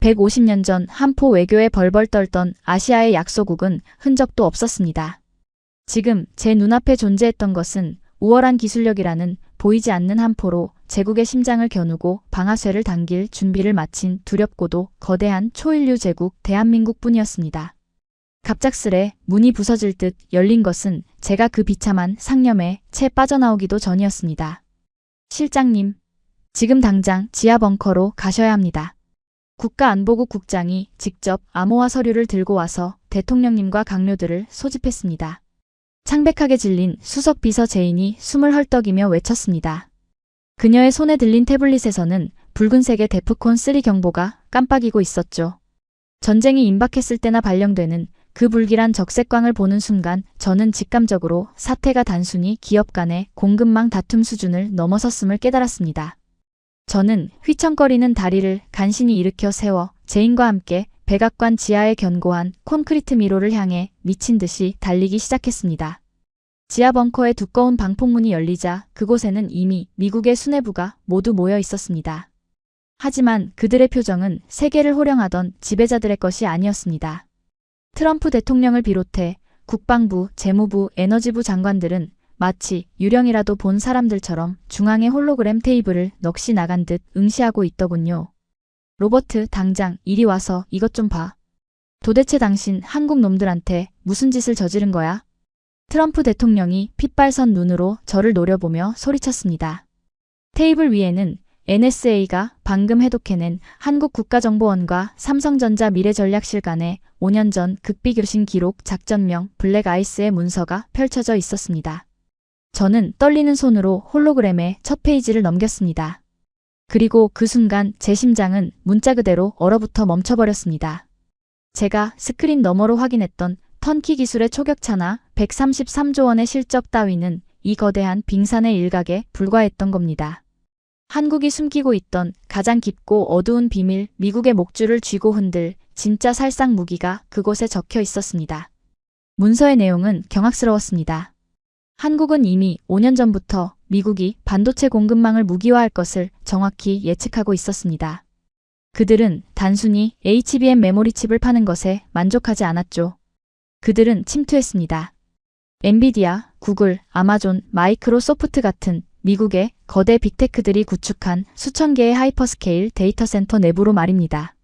150년 전 한포 외교에 벌벌 떨던 아시아의 약소국은 흔적도 없었습니다. 지금 제 눈앞에 존재했던 것은 우월한 기술력이라는 보이지 않는 한포로 제국의 심장을 겨누고 방아쇠를 당길 준비를 마친 두렵고도 거대한 초인류 제국 대한민국뿐이었습니다. 갑작스레 문이 부서질 듯 열린 것은 제가 그 비참한 상념에 채 빠져나오기도 전이었습니다. 실장님, 지금 당장 지하 벙커로 가셔야 합니다. 국가안보국 국장이 직접 암호화 서류를 들고 와서 대통령님과 강료들을 소집했습니다. 창백하게 질린 수석 비서 제인이 숨을 헐떡이며 외쳤습니다. 그녀의 손에 들린 태블릿에서는 붉은색의 데프콘 3 경보가 깜빡이고 있었죠. 전쟁이 임박했을 때나 발령되는 그 불길한 적색광을 보는 순간 저는 직감적으로 사태가 단순히 기업 간의 공급망 다툼 수준을 넘어섰음을 깨달았습니다. 저는 휘청거리는 다리를 간신히 일으켜 세워 제인과 함께 백악관 지하의 견고한 콘크리트 미로를 향해 미친 듯이 달리기 시작했습니다. 지하 벙커의 두꺼운 방폭문이 열리자 그곳에는 이미 미국의 수뇌부가 모두 모여 있었습니다. 하지만 그들의 표정은 세계를 호령하던 지배자들의 것이 아니었습니다. 트럼프 대통령을 비롯해 국방부, 재무부, 에너지부 장관들은 마치 유령이라도 본 사람들처럼 중앙의 홀로그램 테이블을 넋이 나간 듯 응시하고 있더군요. 로버트, 당장 이리 와서 이것 좀 봐. 도대체 당신 한국 놈들한테 무슨 짓을 저지른 거야? 트럼프 대통령이 핏발선 눈으로 저를 노려보며 소리쳤습니다. 테이블 위에는 NSA가 방금 해독해낸 한국국가정보원과 삼성전자 미래전략실 간의 5년 전 극비교신 기록 작전명 블랙아이스의 문서가 펼쳐져 있었습니다. 저는 떨리는 손으로 홀로그램의 첫 페이지를 넘겼습니다. 그리고 그 순간 제 심장은 문자 그대로 얼어붙어 멈춰버렸습니다. 제가 스크린 너머로 확인했던 턴키 기술의 초격차나 133조 원의 실적 따위는 이 거대한 빙산의 일각에 불과했던 겁니다. 한국이 숨기고 있던 가장 깊고 어두운 비밀, 미국의 목줄을 쥐고 흔들 진짜 살상 무기가 그곳에 적혀 있었습니다. 문서의 내용은 경악스러웠습니다. 한국은 이미 5년 전부터 미국이 반도체 공급망을 무기화할 것을 정확히 예측하고 있었습니다. 그들은 단순히 HBM 메모리 칩을 파는 것에 만족하지 않았죠. 그들은 침투했습니다. 엔비디아, 구글, 아마존, 마이크로소프트 같은 미국의 거대 빅테크들이 구축한 수천 개의 하이퍼스케일 데이터 센터 내부로 말입니다.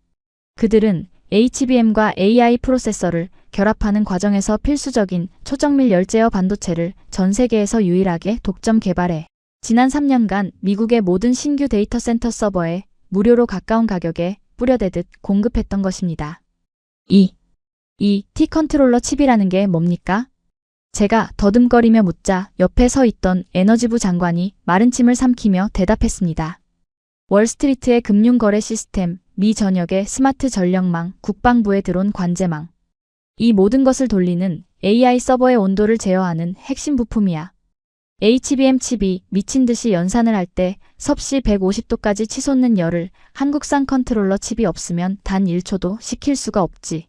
그들은 HBM과 AI 프로세서를 결합하는 과정에서 필수적인 초정밀 열제어 반도체를 전 세계에서 유일하게 독점 개발해 지난 3년간 미국의 모든 신규 데이터 센터 서버에 무료로 가까운 가격에 뿌려대듯 공급했던 것입니다. 이 T-컨트롤러 칩이라는 게 뭡니까? 제가 더듬거리며 묻자 옆에 서 있던 에너지부 장관이 마른 침을 삼키며 대답했습니다. 월스트리트의 금융거래 시스템, 미 전역의 스마트 전력망, 국방부에 들어온 관제망. 이 모든 것을 돌리는 AI 서버의 온도를 제어하는 핵심 부품이야. HBM 칩이 미친 듯이 연산을 할 때 섭씨 150도까지 치솟는 열을 한국산 컨트롤러 칩이 없으면 단 1초도 식힐 수가 없지.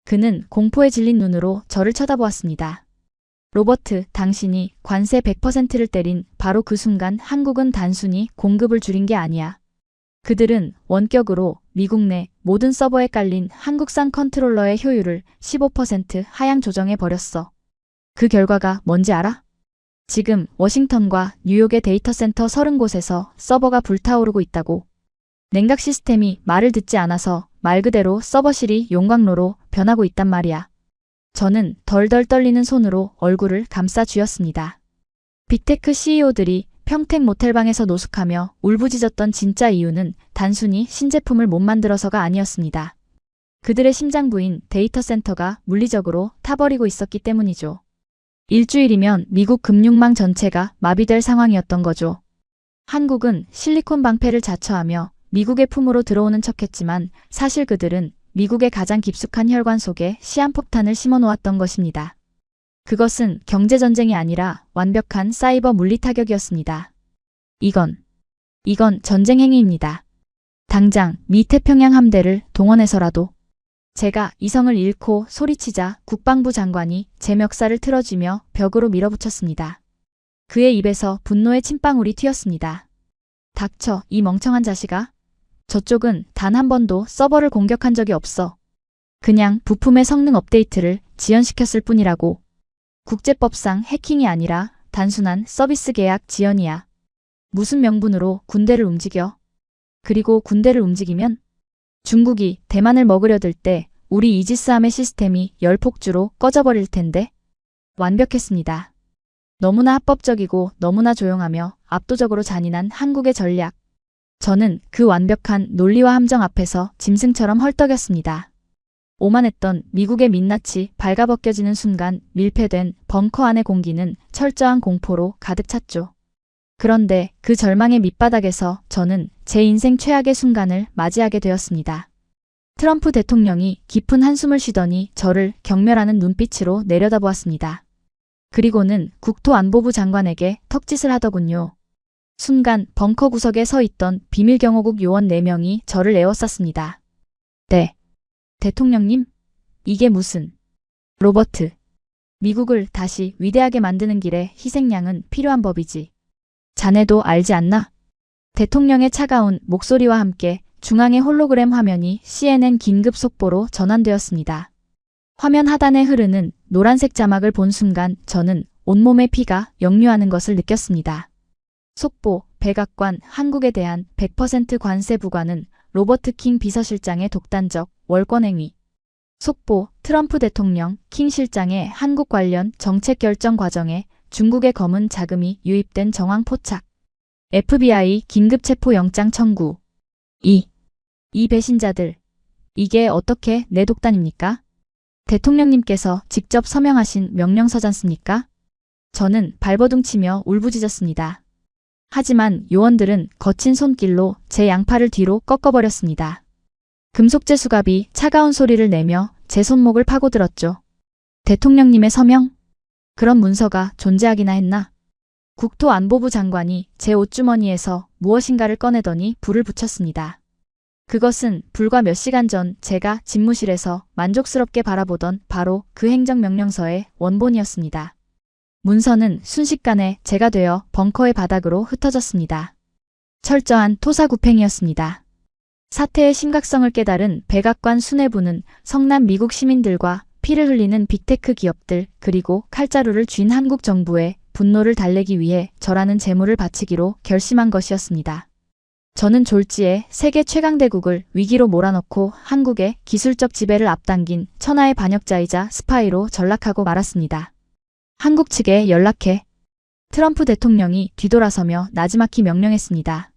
그는 공포에 질린 눈으로 저를 쳐다보았습니다. 로버트, 당신이 관세 100%를 때린 바로 그 순간 한국은 단순히 공급을 줄인 게 아니야. 그들은 원격으로 미국 내 모든 서버에 깔린 한국산 컨트롤러의 효율을 15% 하향 조정해 버렸어. 그 결과가 뭔지 알아? 지금 워싱턴과 뉴욕의 데이터 센터 30곳에서 서버가 불타오르고 있다고. 냉각 시스템이 말을 듣지 않아서 말 그대로 서버실이 용광로로 변하고 있단 말이야. 저는 덜덜 떨리는 손으로 얼굴을 감싸 쥐었습니다. 빅테크 CEO들이 평택 모텔방에서 노숙하며 울부짖었던 진짜 이유는 단순히 신제품을 못 만들어서가 아니었습니다. 그들의 심장부인 데이터 센터가 물리적으로 타버리고 있었기 때문이죠. 일주일이면 미국 금융망 전체가 마비될 상황이었던 거죠. 한국은 실리콘 방패를 자처하며 미국의 품으로 들어오는 척했지만 사실 그들은 미국의 가장 깊숙한 혈관 속에 시한폭탄을 심어놓았던 것입니다. 그것은 경제전쟁이 아니라 완벽한 사이버 물리타격이었습니다. 이건 전쟁 행위입니다. 당장 미 태평양 함대를 동원해서라도. 제가 이성을 잃고 소리치자 국방부 장관이 제 멱살을 틀어쥐며 벽으로 밀어붙였습니다. 그의 입에서 분노의 침방울이 튀었습니다. 닥쳐, 이 멍청한 자식아. 저쪽은 단 한 번도 서버를 공격한 적이 없어. 그냥 부품의 성능 업데이트를 지연시켰을 뿐이라고. 국제법상 해킹이 아니라 단순한 서비스 계약 지연이야. 무슨 명분으로 군대를 움직여? 그리고 군대를 움직이면? 중국이 대만을 먹으려 들 때 우리 이지스함의 시스템이 열폭주로 꺼져버릴 텐데. 완벽했습니다. 너무나 합법적이고 너무나 조용하며 압도적으로 잔인한 한국의 전략. 저는 그 완벽한 논리와 함정 앞에서 짐승처럼 헐떡였습니다. 오만했던 미국의 민낯이 발가벗겨지는 순간 밀폐된 벙커 안의 공기는 철저한 공포로 가득 찼죠. 그런데 그 절망의 밑바닥에서 저는 제 인생 최악의 순간을 맞이하게 되었습니다. 트럼프 대통령이 깊은 한숨을 쉬더니 저를 경멸하는 눈빛으로 내려다보았습니다. 그리고는 국토안보부 장관에게 턱짓을 하더군요. 순간 벙커 구석에 서 있던 비밀경호국 요원 4명이 저를 에워쌌습니다. 네. 대통령님? 이게 무슨... 로버트. 미국을 다시 위대하게 만드는 길에 희생양은 필요한 법이지. 자네도 알지 않나? 대통령의 차가운 목소리와 함께 중앙의 홀로그램 화면이 CNN 긴급 속보로 전환되었습니다. 화면 하단에 흐르는 노란색 자막을 본 순간 저는 온몸의 피가 역류하는 것을 느꼈습니다. 속보, 백악관, 한국에 대한 100% 관세 부과는 로버트 킹 비서실장의 독단적 월권행위. 속보, 트럼프 대통령, 킹 실장의 한국 관련 정책 결정 과정에 중국의 검은 자금이 유입된 정황 포착. FBI 긴급 체포 영장 청구. 이 배신자들. 이게 어떻게 내 독단입니까? 대통령님께서 직접 서명하신 명령서잖습니까? 저는 발버둥치며 울부짖었습니다. 하지만 요원들은 거친 손길로 제 양팔을 뒤로 꺾어버렸습니다. 금속재 수갑이 차가운 소리를 내며 제 손목을 파고들었죠. 대통령님의 서명? 그런 문서가 존재하기나 했나? 국토안보부 장관이 제 옷주머니에서 무엇인가를 꺼내더니 불을 붙였습니다. 그것은 불과 몇 시간 전 제가 집무실에서 만족스럽게 바라보던 바로 그 행정명령서의 원본이었습니다. 문서는 순식간에 제가 되어 벙커의 바닥으로 흩어졌습니다. 철저한 토사구팽이었습니다. 사태의 심각성을 깨달은 백악관 수뇌부는 성남 미국 시민들과 피를 흘리는 빅테크 기업들 그리고 칼자루를 쥔 한국 정부에 분노를 달래기 위해 저라는 재물을 바치기로 결심한 것이었습니다. 저는 졸지에 세계 최강대국을 위기로 몰아넣고 한국의 기술적 지배를 앞당긴 천하의 반역자이자 스파이로 전락하고 말았습니다. 한국 측에 연락해. 트럼프 대통령이 뒤돌아서며 나지막히 명령했습니다.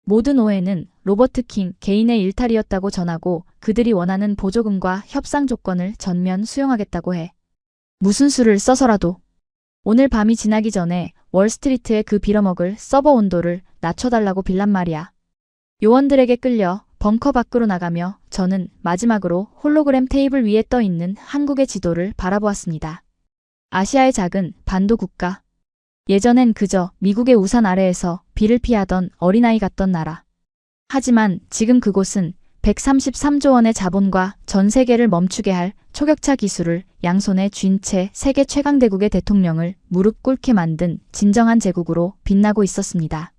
모든 오해는 로버트 킹 개인의 일탈이었다고 전하고 그들이 원하는 보조금과 협상 조건을 전면 수용하겠다고 해. 무슨 수를 써서라도. 오늘 밤이 지나기 전에 월스트리트의 그 빌어먹을 서버 온도를 낮춰달라고 빌란 말이야. 요원들에게 끌려 벙커 밖으로 나가며 저는 마지막으로 홀로그램 테이블 위에 떠 있는 한국의 지도를 바라보았습니다. 아시아의 작은 반도 국가. 예전엔 그저 미국의 우산 아래에서 비를 피하던 어린아이 같던 나라. 하지만 지금 그곳은 133조 원의 자본과 전 세계를 멈추게 할 초격차 기술을 양손에 쥔 채 세계 최강대국의 대통령을 무릎 꿇게 만든 진정한 제국으로 빛나고 있었습니다.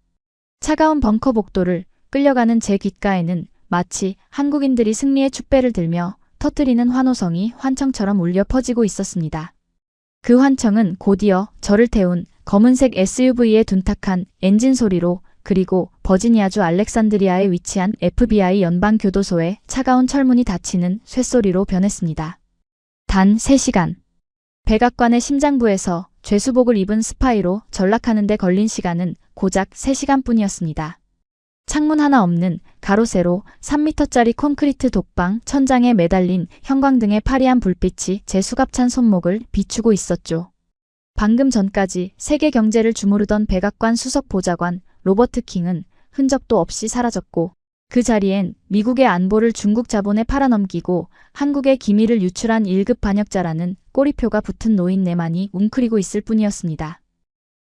차가운 벙커 복도를 끌려가는 제 귓가에는 마치 한국인들이 승리의 축배를 들며 터뜨리는 환호성이 환청처럼 울려 퍼지고 있었습니다. 그 환청은 곧이어 저를 태운 검은색 SUV의 둔탁한 엔진 소리로 그리고 버지니아주 알렉산드리아에 위치한 FBI 연방교도소의 차가운 철문이 닫히는 쇳소리로 변했습니다. 단 3시간. 백악관의 심장부에서 죄수복을 입은 스파이로 전락하는 데 걸린 시간은 고작 3시간뿐이었습니다. 창문 하나 없는 가로 세로 3m짜리 콘크리트 독방 천장에 매달린 형광등의 파리한 불빛이 제 수갑찬 손목을 비추고 있었죠. 방금 전까지 세계 경제를 주무르던 백악관 수석 보좌관 로버트 킹은 흔적도 없이 사라졌고 그 자리엔 미국의 안보를 중국 자본에 팔아넘기고 한국의 기밀을 유출한 1급 반역자라는 꼬리표가 붙은 노인네만이 웅크리고 있을 뿐이었습니다.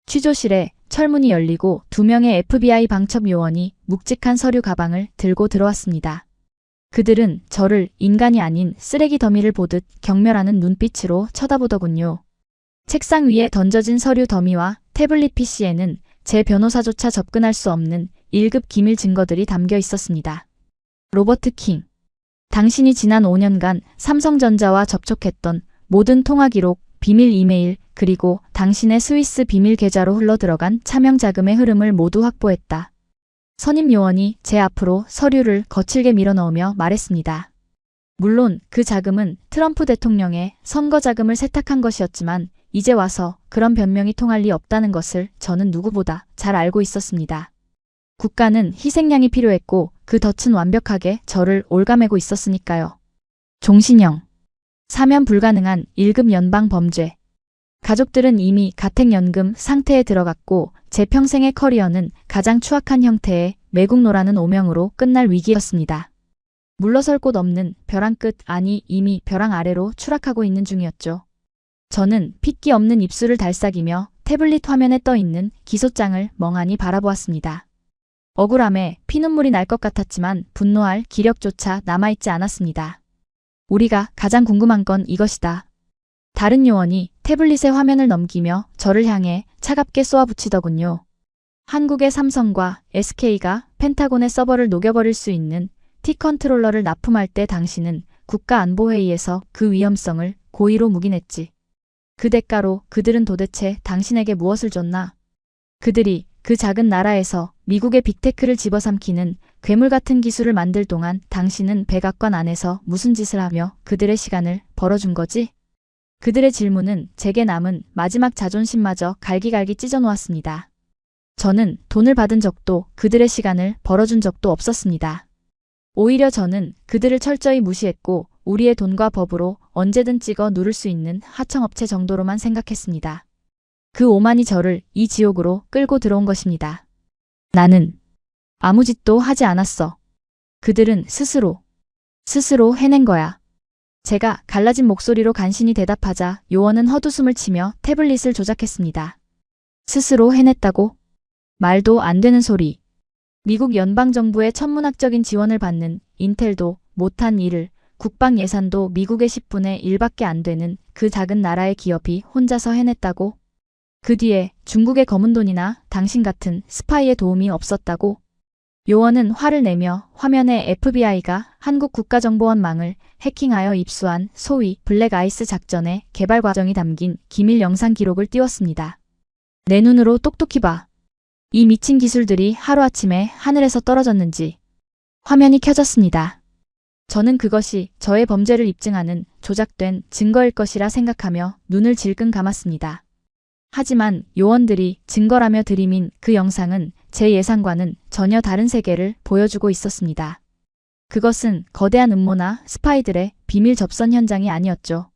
취조실에 철문이 열리고 2명의 FBI 방첩 요원이 묵직한 서류 가방을 들고 들어왔습니다. 그들은 저를 인간이 아닌 쓰레기 더미를 보듯 경멸하는 눈빛으로 쳐다보더군요. 책상 위에 던져진 서류 더미와 태블릿 PC에는 제 변호사조차 접근할 수 없는 1급 기밀 증거들이 담겨 있었습니다. 로버트 킹. 당신이 지난 5년간 삼성전자와 접촉했던 모든 통화 기록, 비밀 이메일, 그리고 당신의 스위스 비밀 계좌로 흘러들어간 차명 자금의 흐름을 모두 확보했다. 선임 요원이 제 앞으로 서류를 거칠게 밀어넣으며 말했습니다. 물론 그 자금은 트럼프 대통령의 선거 자금을 세탁한 것이었지만 이제 와서 그런 변명이 통할 리 없다는 것을 저는 누구보다 잘 알고 있었습니다. 국가는 희생양이 필요했고 그 덫은 완벽하게 저를 올가매고 있었으니까요. 종신형. 사면 불가능한 1급 연방 범죄. 가족들은 이미 가택연금 상태에 들어갔고 제 평생의 커리어는 가장 추악한 형태의 매국노라는 오명으로 끝날 위기였습니다. 물러설 곳 없는 벼랑 끝, 아니 이미 벼랑 아래로 추락하고 있는 중이었죠. 저는 핏기 없는 입술을 달싹이며 태블릿 화면에 떠 있는 기소장을 멍하니 바라보았습니다. 억울함에 피눈물이 날 것 같았지만 분노할 기력조차 남아있지 않았습니다. 우리가 가장 궁금한 건 이것이다. 다른 요원이 태블릿의 화면을 넘기며 저를 향해 차갑게 쏘아붙이더군요. 한국의 삼성과 SK가 펜타곤의 서버를 녹여버릴 수 있는 T-컨트롤러를 납품할 때 당신은 국가안보회의에서 그 위험성을 고의로 묵인했지. 그 대가로 그들은 도대체 당신에게 무엇을 줬나? 그들이 그 작은 나라에서 미국의 빅테크를 집어삼키는 괴물 같은 기술을 만들 동안 당신은 백악관 안에서 무슨 짓을 하며 그들의 시간을 벌어준 거지? 그들의 질문은 제게 남은 마지막 자존심마저 갈기갈기 찢어놓았습니다. 저는 돈을 받은 적도 그들의 시간을 벌어준 적도 없었습니다. 오히려 저는 그들을 철저히 무시했고 우리의 돈과 법으로 언제든 찍어 누를 수 있는 하청업체 정도로만 생각했습니다. 그 오만이 저를 이 지옥으로 끌고 들어온 것입니다. 나는 아무 짓도 하지 않았어. 그들은 스스로 해낸 거야. 제가 갈라진 목소리로 간신히 대답하자 요원은 헛웃음을 치며 태블릿을 조작했습니다. 스스로 해냈다고? 말도 안 되는 소리. 미국 연방정부의 천문학적인 지원을 받는 인텔도 못한 일을 국방 예산도 미국의 10분의 1밖에 안 되는 그 작은 나라의 기업이 혼자서 해냈다고? 그 뒤에 중국의 검은 돈이나 당신 같은 스파이의 도움이 없었다고? 요원은 화를 내며 화면에 FBI가 한국 국가정보원망을 해킹하여 입수한 소위 블랙아이스 작전의 개발 과정이 담긴 기밀 영상 기록을 띄웠습니다. 내 눈으로 똑똑히 봐. 이 미친 기술들이 하루아침에 하늘에서 떨어졌는지. 화면이 켜졌습니다. 저는 그것이 저의 범죄를 입증하는 조작된 증거일 것이라 생각하며 눈을 질끈 감았습니다. 하지만 요원들이 증거라며 들이민 그 영상은 제 예상과는 전혀 다른 세계를 보여주고 있었습니다. 그것은 거대한 음모나 스파이들의 비밀 접선 현장이 아니었죠.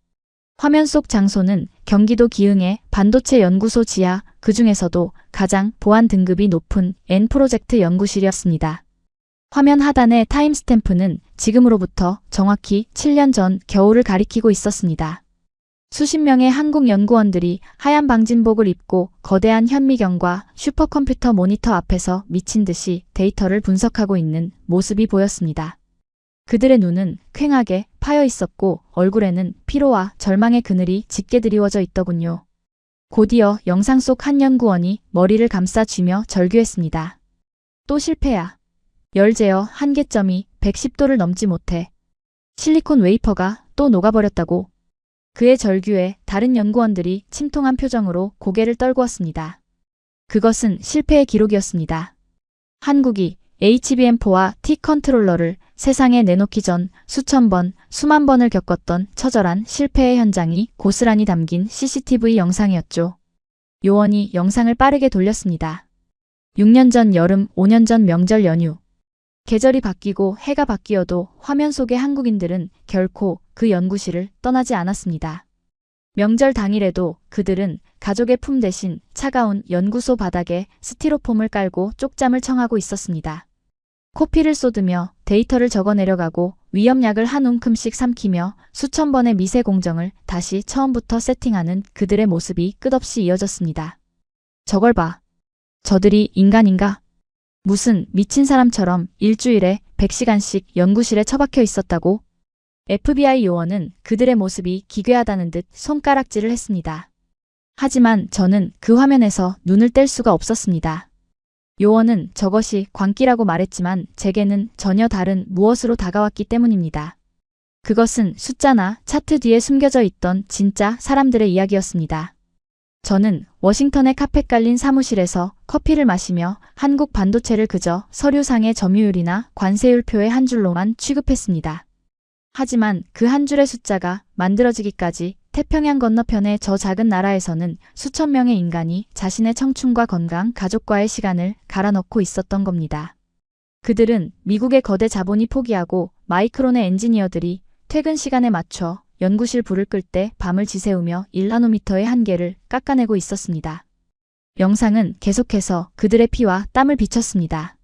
화면 속 장소는 경기도 기흥의 반도체 연구소 지하, 그 중에서도 가장 보안 등급이 높은 N프로젝트 연구실이었습니다. 화면 하단의 타임스탬프는 지금으로부터 정확히 7년 전 겨울을 가리키고 있었습니다. 수십 명의 한국 연구원들이 하얀 방진복을 입고 거대한 현미경과 슈퍼컴퓨터 모니터 앞에서 미친 듯이 데이터를 분석하고 있는 모습이 보였습니다. 그들의 눈은 퀭하게 파여 있었고 얼굴에는 피로와 절망의 그늘이 짙게 드리워져 있더군요. 곧이어 영상 속 한 연구원이 머리를 감싸 쥐며 절규했습니다. 또 실패야. 열 제어 한계점이 110도를 넘지 못해. 실리콘 웨이퍼가 또 녹아버렸다고. 그의 절규에 다른 연구원들이 침통한 표정으로 고개를 떨구었습니다. 그것은 실패의 기록이었습니다. 한국이 HBM4와 T-컨트롤러를 세상에 내놓기 전 수천 번, 수만 번을 겪었던 처절한 실패의 현장이 고스란히 담긴 CCTV 영상이었죠. 요원이 영상을 빠르게 돌렸습니다. 6년 전 여름, 5년 전 명절 연휴. 계절이 바뀌고 해가 바뀌어도 화면 속의 한국인들은 결코 그 연구실을 떠나지 않았습니다. 명절 당일에도 그들은 가족의 품 대신 차가운 연구소 바닥에 스티로폼을 깔고 쪽잠을 청하고 있었습니다. 코피를 쏟으며 데이터를 적어내려가고 위험약을 한 움큼씩 삼키며 수천 번의 미세 공정을 다시 처음부터 세팅하는 그들의 모습이 끝없이 이어졌습니다. 저걸 봐. 저들이 인간인가? 무슨 미친 사람처럼 일주일에 100시간씩 연구실에 처박혀 있었다고? FBI 요원은 그들의 모습이 기괴하다는 듯 손가락질을 했습니다. 하지만 저는 그 화면에서 눈을 뗄 수가 없었습니다. 요원은 저것이 광기라고 말했지만 제게는 전혀 다른 무엇으로 다가왔기 때문입니다. 그것은 숫자나 차트 뒤에 숨겨져 있던 진짜 사람들의 이야기였습니다. 저는 워싱턴의 카펫 깔린 사무실에서 커피를 마시며 한국 반도체를 그저 서류상의 점유율이나 관세율표의 한 줄로만 취급했습니다. 하지만 그 한 줄의 숫자가 만들어지기까지 태평양 건너편의 저 작은 나라에서는 수천 명의 인간이 자신의 청춘과 건강, 가족과의 시간을 갈아넣고 있었던 겁니다. 그들은 미국의 거대 자본이 포기하고 마이크론의 엔지니어들이 퇴근 시간에 맞춰 연구실 불을 끌 때 밤을 지새우며 1나노미터의 한계를 깎아내고 있었습니다. 영상은 계속해서 그들의 피와 땀을 비쳤습니다.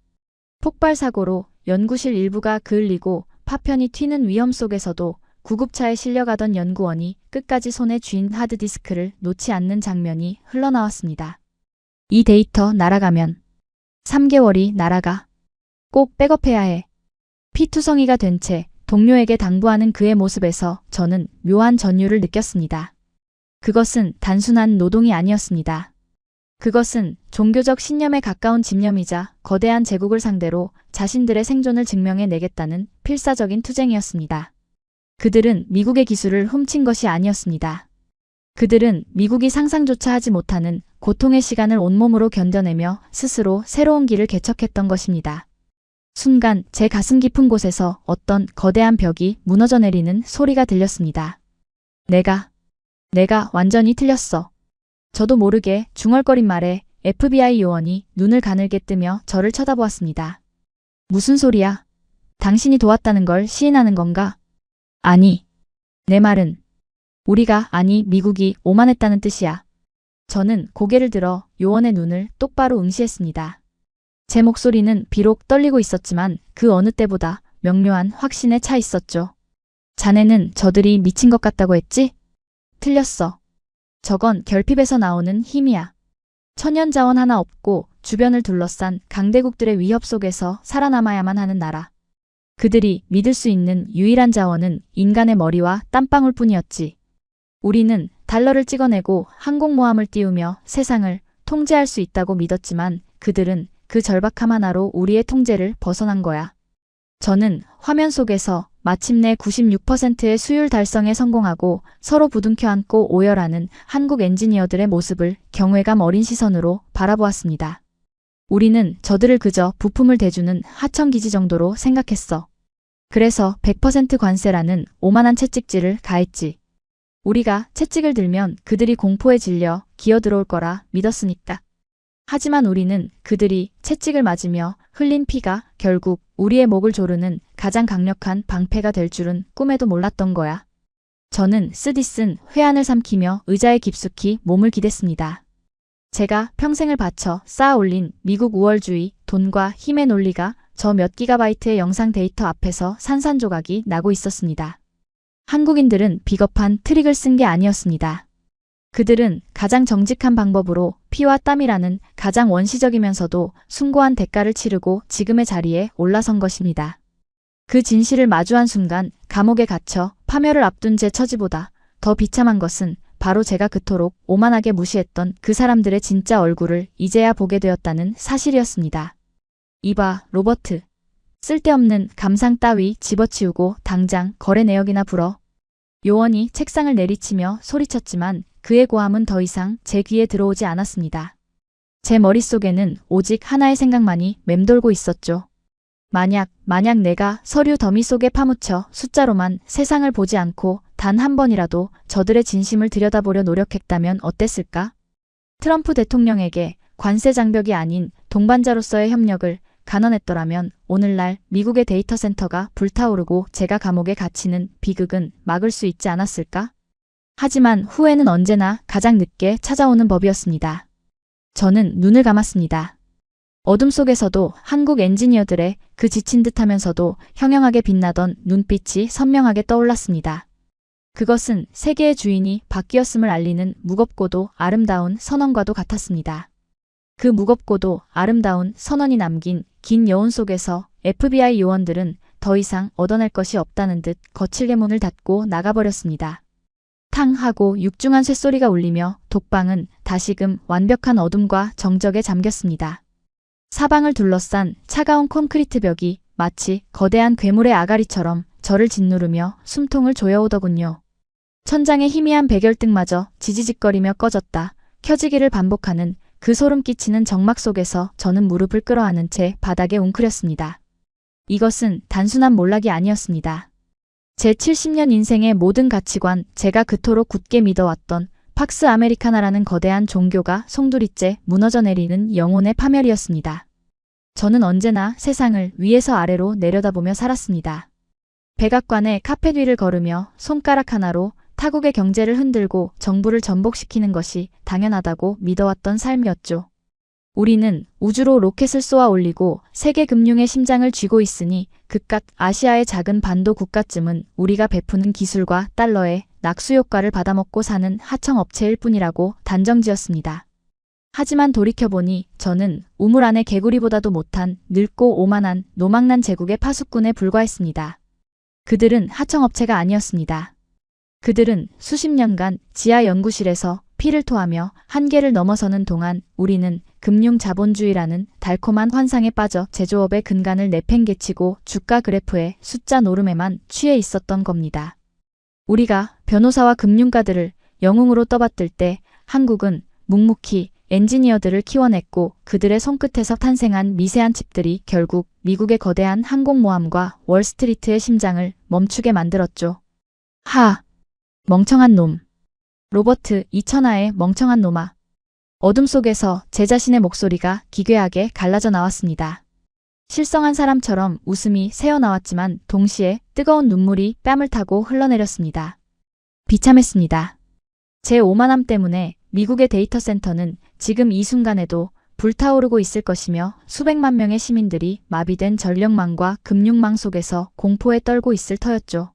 폭발 사고로 연구실 일부가 그을리고 파편이 튀는 위험 속에서도 구급차에 실려가던 연구원이 끝까지 손에 쥔 하드디스크를 놓지 않는 장면이 흘러나왔습니다. 이 데이터 날아가면 3개월이 날아가. 꼭 백업해야 해. 피투성이가 된 채 동료에게 당부하는 그의 모습에서 저는 묘한 전율을 느꼈습니다. 그것은 단순한 노동이 아니었습니다. 그것은 종교적 신념에 가까운 집념이자 거대한 제국을 상대로 자신들의 생존을 증명해 내겠다는 필사적인 투쟁이었습니다. 그들은 미국의 기술을 훔친 것이 아니었습니다. 그들은 미국이 상상조차 하지 못하는 고통의 시간을 온몸으로 견뎌내며 스스로 새로운 길을 개척했던 것입니다. 순간 제 가슴 깊은 곳에서 어떤 거대한 벽이 무너져 내리는 소리가 들렸습니다. 내가 완전히 틀렸어. 저도 모르게 중얼거린 말에 FBI 요원이 눈을 가늘게 뜨며 저를 쳐다보았습니다. 무슨 소리야? 당신이 도왔다는 걸 시인하는 건가? 아니, 내 말은 미국이 오만했다는 뜻이야. 저는 고개를 들어 요원의 눈을 똑바로 응시했습니다. 제 목소리는 비록 떨리고 있었지만 그 어느 때보다 명료한 확신에 차 있었죠. 자네는 저들이 미친 것 같다고 했지? 틀렸어. 저건 결핍에서 나오는 힘이야. 천연 자원 하나 없고 주변을 둘러싼 강대국들의 위협 속에서 살아남아야만 하는 나라. 그들이 믿을 수 있는 유일한 자원은 인간의 머리와 땀방울 뿐이었지. 우리는 달러를 찍어내고 항공모함을 띄우며 세상을 통제할 수 있다고 믿었지만 그들은 그 절박함 하나로 우리의 통제를 벗어난 거야. 저는 화면 속에서 마침내 96%의 수율 달성에 성공하고 서로 부둥켜 안고 오열하는 한국 엔지니어들의 모습을 경외감 어린 시선으로 바라보았습니다. 우리는 저들을 그저 부품을 대주는 하청기지 정도로 생각했어. 그래서 100% 관세라는 오만한 채찍질을 가했지. 우리가 채찍을 들면 그들이 공포에 질려 기어들어올 거라 믿었으니까. 하지만 우리는 그들이 채찍을 맞으며 흘린 피가 결국 우리의 목을 조르는 가장 강력한 방패가 될 줄은 꿈에도 몰랐던 거야. 저는 쓰디쓴 회한을 삼키며 의자에 깊숙이 몸을 기댔습니다. 제가 평생을 바쳐 쌓아 올린 미국 우월주의, 돈과 힘의 논리가 저 몇 기가바이트의 영상 데이터 앞에서 산산조각이 나고 있었습니다. 한국인들은 비겁한 트릭을 쓴 게 아니었습니다. 그들은 가장 정직한 방법으로 피와 땀이라는 가장 원시적이면서도 숭고한 대가를 치르고 지금의 자리에 올라선 것입니다. 그 진실을 마주한 순간 감옥에 갇혀 파멸을 앞둔 제 처지보다 더 비참한 것은 바로 제가 그토록 오만하게 무시했던 그 사람들의 진짜 얼굴을 이제야 보게 되었다는 사실이었습니다. 이봐, 로버트. 쓸데없는 감상 따위 집어치우고 당장 거래 내역이나 불어. 요원이 책상을 내리치며 소리쳤지만 그의 고함은 더 이상 제 귀에 들어오지 않았습니다. 제 머릿속에는 오직 하나의 생각만이 맴돌고 있었죠. 만약 내가 서류 더미 속에 파묻혀 숫자로만 세상을 보지 않고 단 한 번이라도 저들의 진심을 들여다보려 노력했다면 어땠을까? 트럼프 대통령에게 관세 장벽이 아닌 동반자로서의 협력을 간언했더라면 오늘날 미국의 데이터 센터가 불타오르고 제가 감옥에 갇히는 비극은 막을 수 있지 않았을까? 하지만 후회는 언제나 가장 늦게 찾아오는 법이었습니다. 저는 눈을 감았습니다. 어둠 속에서도 한국 엔지니어들의 그 지친 듯하면서도 형형하게 빛나던 눈빛이 선명하게 떠올랐습니다. 그것은 세계의 주인이 바뀌었음을 알리는 무겁고도 아름다운 선언과도 같았습니다. 그 무겁고도 아름다운 선언이 남긴 긴 여운 속에서 FBI 요원들은 더 이상 얻어낼 것이 없다는 듯 거칠게 문을 닫고 나가버렸습니다. 탕 하고 육중한 쇳소리가 울리며 독방은 다시금 완벽한 어둠과 정적에 잠겼습니다. 사방을 둘러싼 차가운 콘크리트 벽이 마치 거대한 괴물의 아가리처럼 저를 짓누르며 숨통을 조여오더군요. 천장의 희미한 백열등마저 지지직거리며 꺼졌다 켜지기를 반복하는 그 소름 끼치는 정막 속에서 저는 무릎을 끌어안은 채 바닥에 웅크렸습니다. 이것은 단순한 몰락이 아니었습니다. 제 70년 인생의 모든 가치관, 제가 그토록 굳게 믿어왔던 팍스 아메리카나라는 거대한 종교가 송두리째 무너져 내리는 영혼의 파멸이었습니다. 저는 언제나 세상을 위에서 아래로 내려다보며 살았습니다. 백악관의 카펫 위를 걸으며 손가락 하나로 타국의 경제를 흔들고 정부를 전복시키는 것이 당연하다고 믿어왔던 삶이었죠. 우리는 우주로 로켓을 쏘아 올리고 세계 금융의 심장을 쥐고 있으니 그깟 아시아의 작은 반도 국가쯤은 우리가 베푸는 기술과 달러의 낙수 효과를 받아먹고 사는 하청업체일 뿐이라고 단정지었습니다. 하지만 돌이켜보니 저는 우물 안의 개구리보다도 못한 늙고 오만한 노망난 제국의 파수꾼에 불과했습니다. 그들은 하청업체가 아니었습니다. 그들은 수십 년간 지하 연구실에서 피를 토하며 한계를 넘어서는 동안 우리는 금융자본주의라는 달콤한 환상에 빠져 제조업의 근간을 내팽개치고 주가 그래프의 숫자 노름에만 취해 있었던 겁니다. 우리가 변호사와 금융가들을 영웅으로 떠받들 때 한국은 묵묵히 엔지니어들을 키워냈고 그들의 손끝에서 탄생한 미세한 칩들이 결국 미국의 거대한 항공모함과 월스트리트의 심장을 멈추게 만들었죠. 하! 멍청한 놈. 로버트 이천하의 멍청한 놈아. 어둠 속에서 제 자신의 목소리가 기괴하게 갈라져 나왔습니다. 실성한 사람처럼 웃음이 새어나왔지만 동시에 뜨거운 눈물이 뺨을 타고 흘러내렸습니다. 비참했습니다. 제 오만함 때문에 미국의 데이터 센터는 지금 이 순간에도 불타오르고 있을 것이며 수백만 명의 시민들이 마비된 전력망과 금융망 속에서 공포에 떨고 있을 터였죠.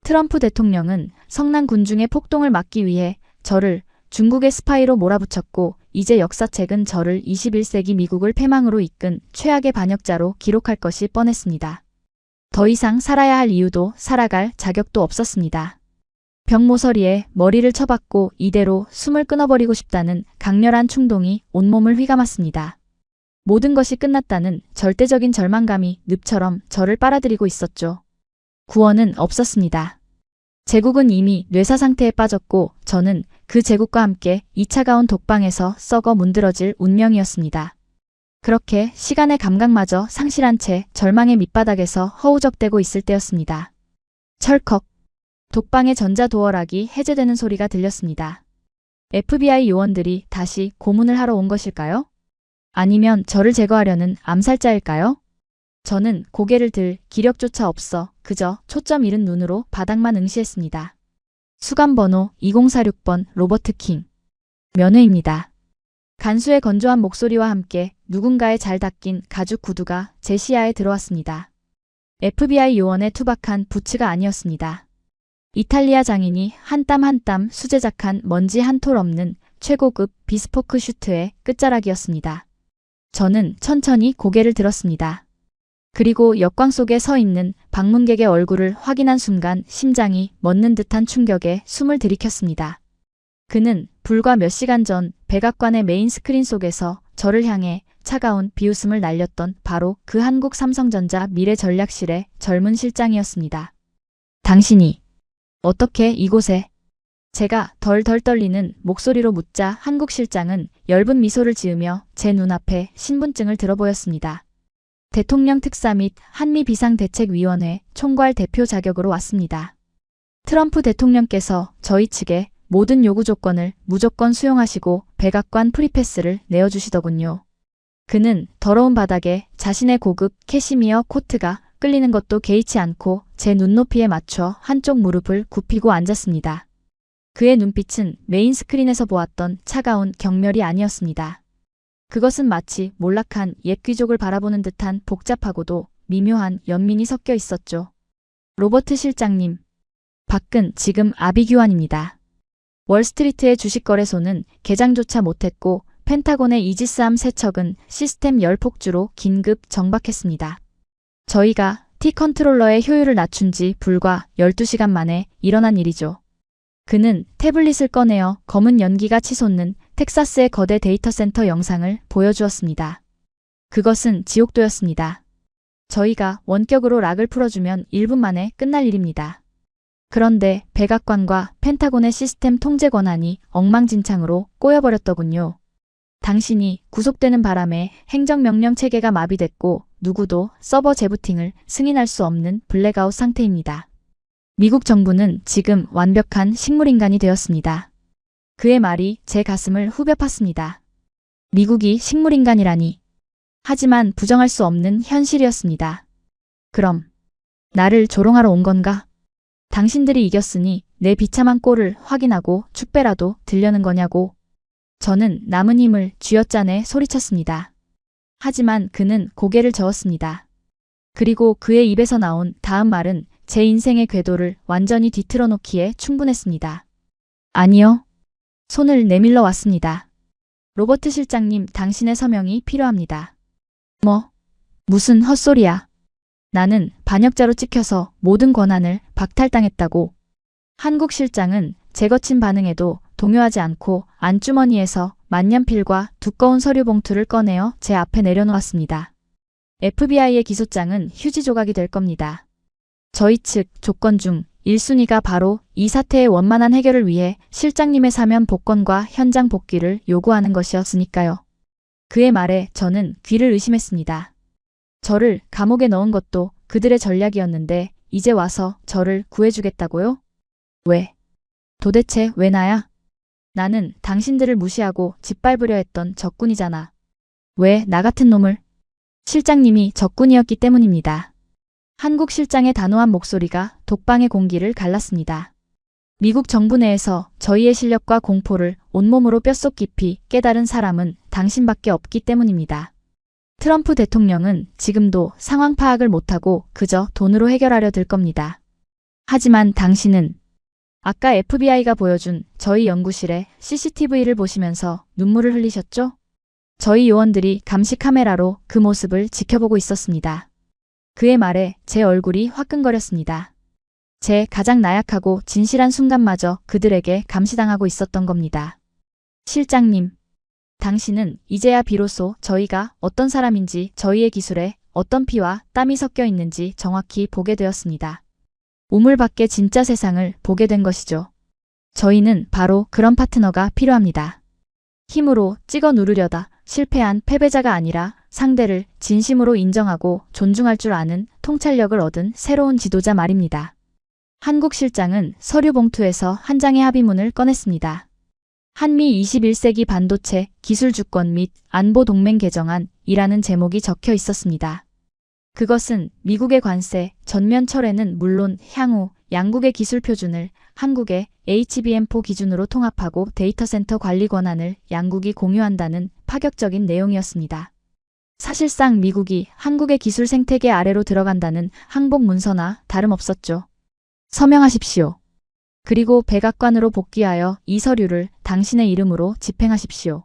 트럼프 대통령은 성난 군중의 폭동을 막기 위해 저를 중국의 스파이로 몰아붙였고 이제 역사책은 저를 21세기 미국을 패망으로 이끈 최악의 반역자로 기록할 것이 뻔했습니다. 더 이상 살아야 할 이유도 살아갈 자격도 없었습니다. 벽 모서리에 머리를 쳐박고 이대로 숨을 끊어버리고 싶다는 강렬한 충동이 온몸을 휘감았습니다. 모든 것이 끝났다는 절대적인 절망감이 늪처럼 저를 빨아들이고 있었죠. 구원은 없었습니다. 제국은 이미 뇌사 상태에 빠졌고 저는 그 제국과 함께 이 차가운 독방에서 썩어 문드러질 운명이었습니다. 그렇게 시간의 감각마저 상실한 채 절망의 밑바닥에서 허우적대고 있을 때였습니다. 철컥. 독방의 전자도어락이 해제되는 소리가 들렸습니다. FBI 요원들이 다시 고문을 하러 온 것일까요? 아니면 저를 제거하려는 암살자일까요? 저는 고개를 들 기력조차 없어 그저 초점 잃은 눈으로 바닥만 응시했습니다. 수감번호 2046번 로버트 킹. 면회입니다. 간수의 건조한 목소리와 함께 누군가의 잘 닦인 가죽 구두가 제 시야에 들어왔습니다. FBI 요원의 투박한 부츠가 아니었습니다. 이탈리아 장인이 한 땀 한 땀 수제작한 먼지 한 톨 없는 최고급 비스포크 슈트의 끝자락이었습니다. 저는 천천히 고개를 들었습니다. 그리고 역광 속에 서 있는 방문객의 얼굴을 확인한 순간 심장이 멎는 듯한 충격에 숨을 들이켰습니다. 그는 불과 몇 시간 전 백악관의 메인 스크린 속에서 저를 향해 차가운 비웃음을 날렸던 바로 그 한국 삼성전자 미래전략실의 젊은 실장이었습니다. 당신이 어떻게 이곳에? 제가 덜덜 떨리는 목소리로 묻자 한국 실장은 엷은 미소를 지으며 제 눈앞에 신분증을 들어보였습니다. 대통령 특사 및 한미 비상대책위원회 총괄 대표 자격으로 왔습니다. 트럼프 대통령께서 저희 측의 모든 요구 조건을 무조건 수용하시고 백악관 프리패스를 내어주시더군요. 그는 더러운 바닥에 자신의 고급 캐시미어 코트가 끌리는 것도 개의치 않고 제 눈높이에 맞춰 한쪽 무릎을 굽히고 앉았습니다. 그의 눈빛은 메인 스크린에서 보았던 차가운 경멸이 아니었습니다. 그것은 마치 몰락한 옛 귀족을 바라보는 듯한 복잡하고도 미묘한 연민이 섞여 있었죠. 로버트 실장님, 밖은 지금 아비규환입니다. 월스트리트의 주식거래소는 개장조차 못했고 펜타곤의 이지스함 세척은 시스템 열폭주로 긴급 정박했습니다. 저희가 T-컨트롤러의 효율을 낮춘 지 불과 12시간 만에 일어난 일이죠. 그는 태블릿을 꺼내어 검은 연기가 치솟는 텍사스의 거대 데이터 센터 영상을 보여주었습니다. 그것은 지옥도였습니다. 저희가 원격으로 락을 풀어주면 1분 만에 끝날 일입니다. 그런데 백악관과 펜타곤의 시스템 통제 권한이 엉망진창으로 꼬여버렸더군요. 당신이 구속되는 바람에 행정명령 체계가 마비됐고 누구도 서버 재부팅을 승인할 수 없는 블랙아웃 상태입니다. 미국 정부는 지금 완벽한 식물인간이 되었습니다. 그의 말이 제 가슴을 후벼 팠습니다. 미국이 식물인간이라니. 하지만 부정할 수 없는 현실이었습니다. 그럼 나를 조롱하러 온 건가? 당신들이 이겼으니 내 비참한 꼴을 확인하고 축배라도 들려는 거냐고. 저는 남은 힘을 쥐어짜내 소리쳤습니다. 하지만 그는 고개를 저었습니다. 그리고 그의 입에서 나온 다음 말은 제 인생의 궤도를 완전히 뒤틀어 놓기에 충분했습니다. 아니요. 손을 내밀러 왔습니다. 로버트 실장님, 당신의 서명이 필요합니다. 뭐? 무슨 헛소리야. 나는 반역자로 찍혀서 모든 권한을 박탈당했다고. 한국 실장은 제 거친 반응에도 동요하지 않고 안주머니에서 만년필과 두꺼운 서류 봉투를 꺼내어 제 앞에 내려놓았습니다. FBI의 기소장은 휴지 조각이 될 겁니다. 저희 측 조건 중 1순위가 바로 이 사태의 원만한 해결을 위해 실장님의 사면 복권과 현장 복귀를 요구하는 것이었으니까요. 그의 말에 저는 귀를 의심했습니다. 저를 감옥에 넣은 것도 그들의 전략이었는데 이제 와서 저를 구해주겠다고요? 왜? 도대체 왜 나야? 나는 당신들을 무시하고 짓밟으려 했던 적군이잖아. 왜 나 같은 놈을? 실장님이 적군이었기 때문입니다. 한국 실장의 단호한 목소리가 독방의 공기를 갈랐습니다. 미국 정부 내에서 저희의 실력과 공포를 온몸으로 뼛속 깊이 깨달은 사람은 당신밖에 없기 때문입니다. 트럼프 대통령은 지금도 상황 파악을 못하고 그저 돈으로 해결하려 들 겁니다. 하지만 당신은 아까 FBI가 보여준 저희 연구실의 CCTV를 보시면서 눈물을 흘리셨죠? 저희 요원들이 감시 카메라로 그 모습을 지켜보고 있었습니다. 그의 말에 제 얼굴이 화끈거렸습니다. 제 가장 나약하고 진실한 순간마저 그들에게 감시당하고 있었던 겁니다. 실장님, 당신은 이제야 비로소 저희가 어떤 사람인지, 저희의 기술에 어떤 피와 땀이 섞여 있는지 정확히 보게 되었습니다. 우물 밖의 진짜 세상을 보게 된 것이죠. 저희는 바로 그런 파트너가 필요합니다. 힘으로 찍어 누르려다 실패한 패배자가 아니라 상대를 진심으로 인정하고 존중할 줄 아는 통찰력을 얻은 새로운 지도자 말입니다. 한국 실장은 서류 봉투에서 한 장의 합의문을 꺼냈습니다. 한미 21세기 반도체 기술 주권 및 안보 동맹 개정안이라는 제목이 적혀 있었습니다. 그것은 미국의 관세 전면 철회는 물론 향후 양국의 기술 표준을 한국의 HBM4 기준으로 통합하고 데이터 센터 관리 권한을 양국이 공유한다는 파격적인 내용이었습니다. 사실상 미국이 한국의 기술 생태계 아래로 들어간다는 항복 문서나 다름없었죠. 서명하십시오. 그리고 백악관으로 복귀하여 이 서류를 당신의 이름으로 집행하십시오.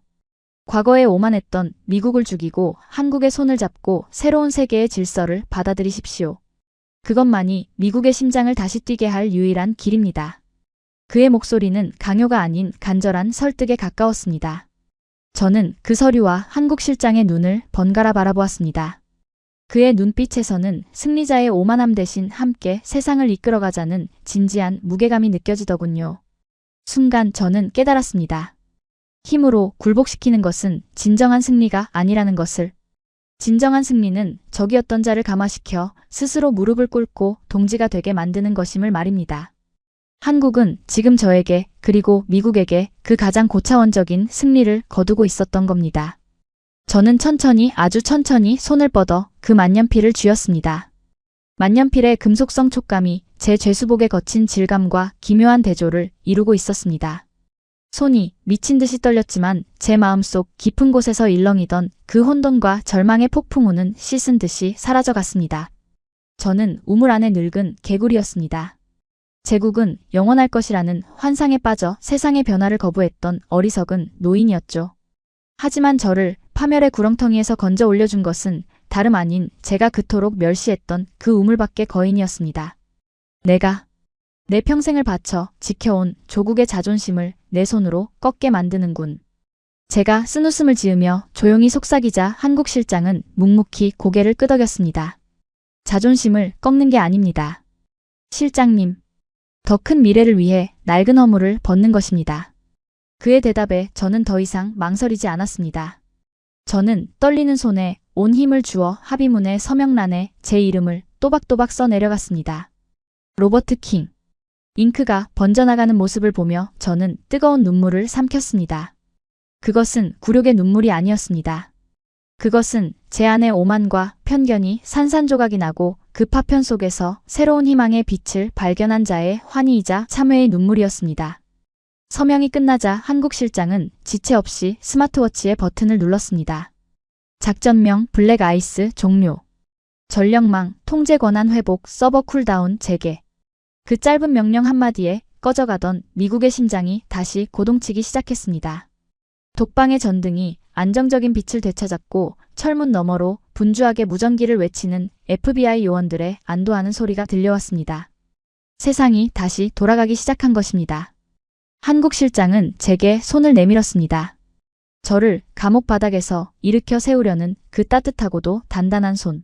과거에 오만했던 미국을 죽이고 한국의 손을 잡고 새로운 세계의 질서를 받아들이십시오. 그것만이 미국의 심장을 다시 뛰게 할 유일한 길입니다. 그의 목소리는 강요가 아닌 간절한 설득에 가까웠습니다. 저는 그 서류와 한국 실장의 눈을 번갈아 바라보았습니다. 그의 눈빛에서는 승리자의 오만함 대신 함께 세상을 이끌어가자는 진지한 무게감이 느껴지더군요. 순간 저는 깨달았습니다. 힘으로 굴복시키는 것은 진정한 승리가 아니라는 것을. 진정한 승리는 적이었던 자를 감화시켜 스스로 무릎을 꿇고 동지가 되게 만드는 것임을 말입니다. 한국은 지금 저에게 그리고 미국에게 그 가장 고차원적인 승리를 거두고 있었던 겁니다. 저는 천천히 아주 천천히 손을 뻗어 그 만년필을 쥐었습니다. 만년필의 금속성 촉감이 제 죄수복의 거친 질감과 기묘한 대조를 이루고 있었습니다. 손이 미친 듯이 떨렸지만 제 마음속 깊은 곳에서 일렁이던 그 혼돈과 절망의 폭풍우는 씻은 듯이 사라져갔습니다. 저는 우물 안에 늙은 개구리였습니다. 제국은 영원할 것이라는 환상에 빠져 세상의 변화를 거부했던 어리석은 노인이었죠. 하지만 저를 파멸의 구렁텅이에서 건져 올려준 것은 다름 아닌 제가 그토록 멸시했던 그 우물 밖의 거인이었습니다. 내가 내 평생을 바쳐 지켜온 조국의 자존심을 내 손으로 꺾게 만드는군. 제가 쓴웃음을 지으며 조용히 속삭이자 한국 실장은 묵묵히 고개를 끄덕였습니다. 자존심을 꺾는 게 아닙니다. 실장님, 더 큰 미래를 위해 낡은 허물을 벗는 것입니다. 그의 대답에 저는 더 이상 망설이지 않았습니다. 저는 떨리는 손에 온 힘을 주어 합의문의 서명란에 제 이름을 또박또박 써 내려갔습니다. 로버트 킹. 잉크가 번져나가는 모습을 보며 저는 뜨거운 눈물을 삼켰습니다. 그것은 굴욕의 눈물이 아니었습니다. 그것은 제 안의 오만과 편견이 산산조각이 나고 그 파편 속에서 새로운 희망의 빛을 발견한 자의 환희이자 참회의 눈물이었습니다. 서명이 끝나자 한국 실장은 지체 없이 스마트워치의 버튼을 눌렀습니다. 작전명 블랙 아이스 종료. 전력망 통제 권한 회복 서버 쿨다운 재개. 그 짧은 명령 한마디에 꺼져가던 미국의 심장이 다시 고동치기 시작했습니다. 독방의 전등이 안정적인 빛을 되찾았고 철문 너머로 분주하게 무전기를 외치는 FBI 요원들의 안도하는 소리가 들려왔습니다. 세상이 다시 돌아가기 시작한 것입니다. 한국 실장은 제게 손을 내밀었습니다. 저를 감옥 바닥에서 일으켜 세우려는 그 따뜻하고도 단단한 손.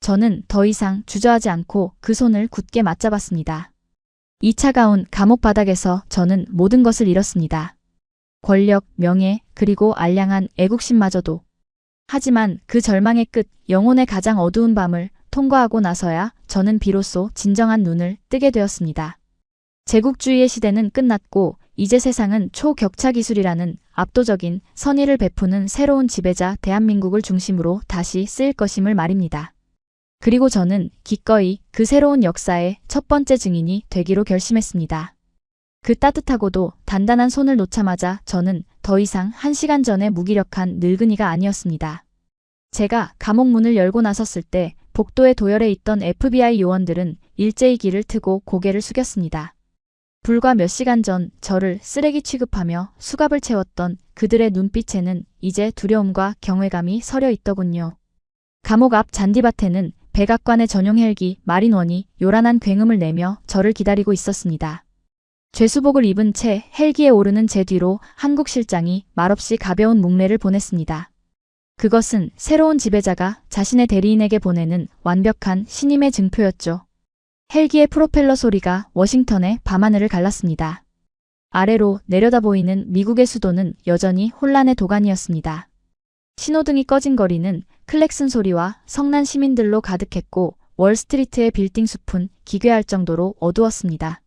저는 더 이상 주저하지 않고 그 손을 굳게 맞잡았습니다. 이 차가운 감옥 바닥에서 저는 모든 것을 잃었습니다. 권력, 명예, 그리고 알량한 애국심마저도. 하지만 그 절망의 끝, 영혼의 가장 어두운 밤을 통과하고 나서야 저는 비로소 진정한 눈을 뜨게 되었습니다. 제국주의의 시대는 끝났고 이제 세상은 초격차 기술이라는 압도적인 선의를 베푸는 새로운 지배자 대한민국을 중심으로 다시 쓰일 것임을 말입니다. 그리고 저는 기꺼이 그 새로운 역사의 첫 번째 증인이 되기로 결심했습니다. 그 따뜻하고도 단단한 손을 놓자마자 저는 더 이상 1시간 전에 무기력한 늙은이가 아니었습니다. 제가 감옥 문을 열고 나섰을 때 복도의 도열에 있던 FBI 요원들은 일제히 귀를 트고 고개를 숙였습니다. 불과 몇 시간 전 저를 쓰레기 취급하며 수갑을 채웠던 그들의 눈빛에는 이제 두려움과 경외감이 서려 있더군요. 감옥 앞 잔디밭에는 백악관의 전용 헬기 마린원이 요란한 굉음을 내며 저를 기다리고 있었습니다. 죄수복을 입은 채 헬기에 오르는 제 뒤로 한국 실장이 말없이 가벼운 묵례를 보냈습니다. 그것은 새로운 지배자가 자신의 대리인에게 보내는 완벽한 신임의 증표였죠. 헬기의 프로펠러 소리가 워싱턴의 밤하늘을 갈랐습니다. 아래로 내려다 보이는 미국의 수도는 여전히 혼란의 도가니였습니다. 신호등이 꺼진 거리는 클렉슨 소리와 성난 시민들로 가득했고 월스트리트의 빌딩 숲은 기괴할 정도로 어두웠습니다.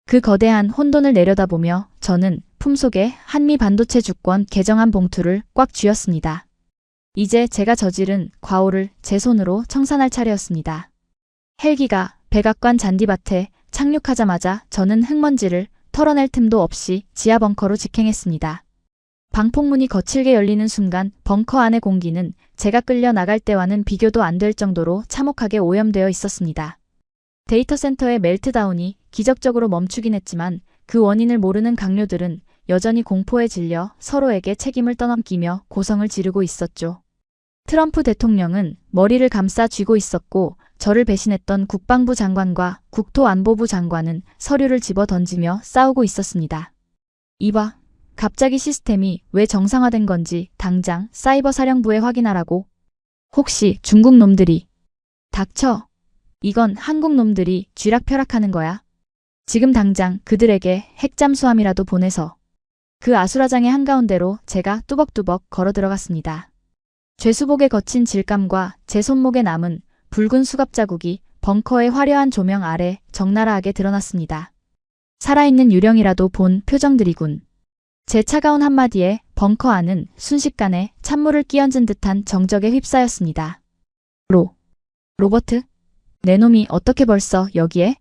그 거대한 혼돈을 내려다보며 저는 품속에 한미 반도체 주권 개정안 봉투를 꽉 쥐었습니다. 이제 제가 저지른 과오를 제 손으로 청산할 차례였습니다. 헬기가 백악관 잔디밭에 착륙하자마자 저는 흙먼지를 털어낼 틈도 없이 지하 벙커로 직행했습니다. 방폭문이 거칠게 열리는 순간 벙커 안의 공기는 제가 끌려 나갈 때와는 비교도 안 될 정도로 참혹하게 오염되어 있었습니다. 데이터 센터의 멜트다운이 기적적으로 멈추긴 했지만 그 원인을 모르는 강요들은 여전히 공포에 질려 서로에게 책임을 떠넘기며 고성을 지르고 있었죠. 트럼프 대통령은 머리를 감싸 쥐고 있었고 저를 배신했던 국방부 장관과 국토안보부 장관은 서류를 집어 던지며 싸우고 있었습니다. 이봐, 갑자기 시스템이 왜 정상화된 건지 당장 사이버 사령부에 확인하라고. 혹시 중국 놈들이. 닥쳐. 이건 한국 놈들이 쥐락펴락하는 거야. 지금 당장 그들에게 핵잠수함이라도 보내서. 그 아수라장의 한가운데로 제가 뚜벅뚜벅 걸어 들어갔습니다. 죄수복의 거친 질감과 제 손목에 남은 붉은 수갑 자국이 벙커의 화려한 조명 아래 적나라하게 드러났습니다. 살아있는 유령이라도 본 표정들이군. 제 차가운 한마디에 벙커 안은 순식간에 찬물을 끼얹은 듯한 정적에 휩싸였습니다. 로버트? 내 놈이 어떻게 벌써 여기에?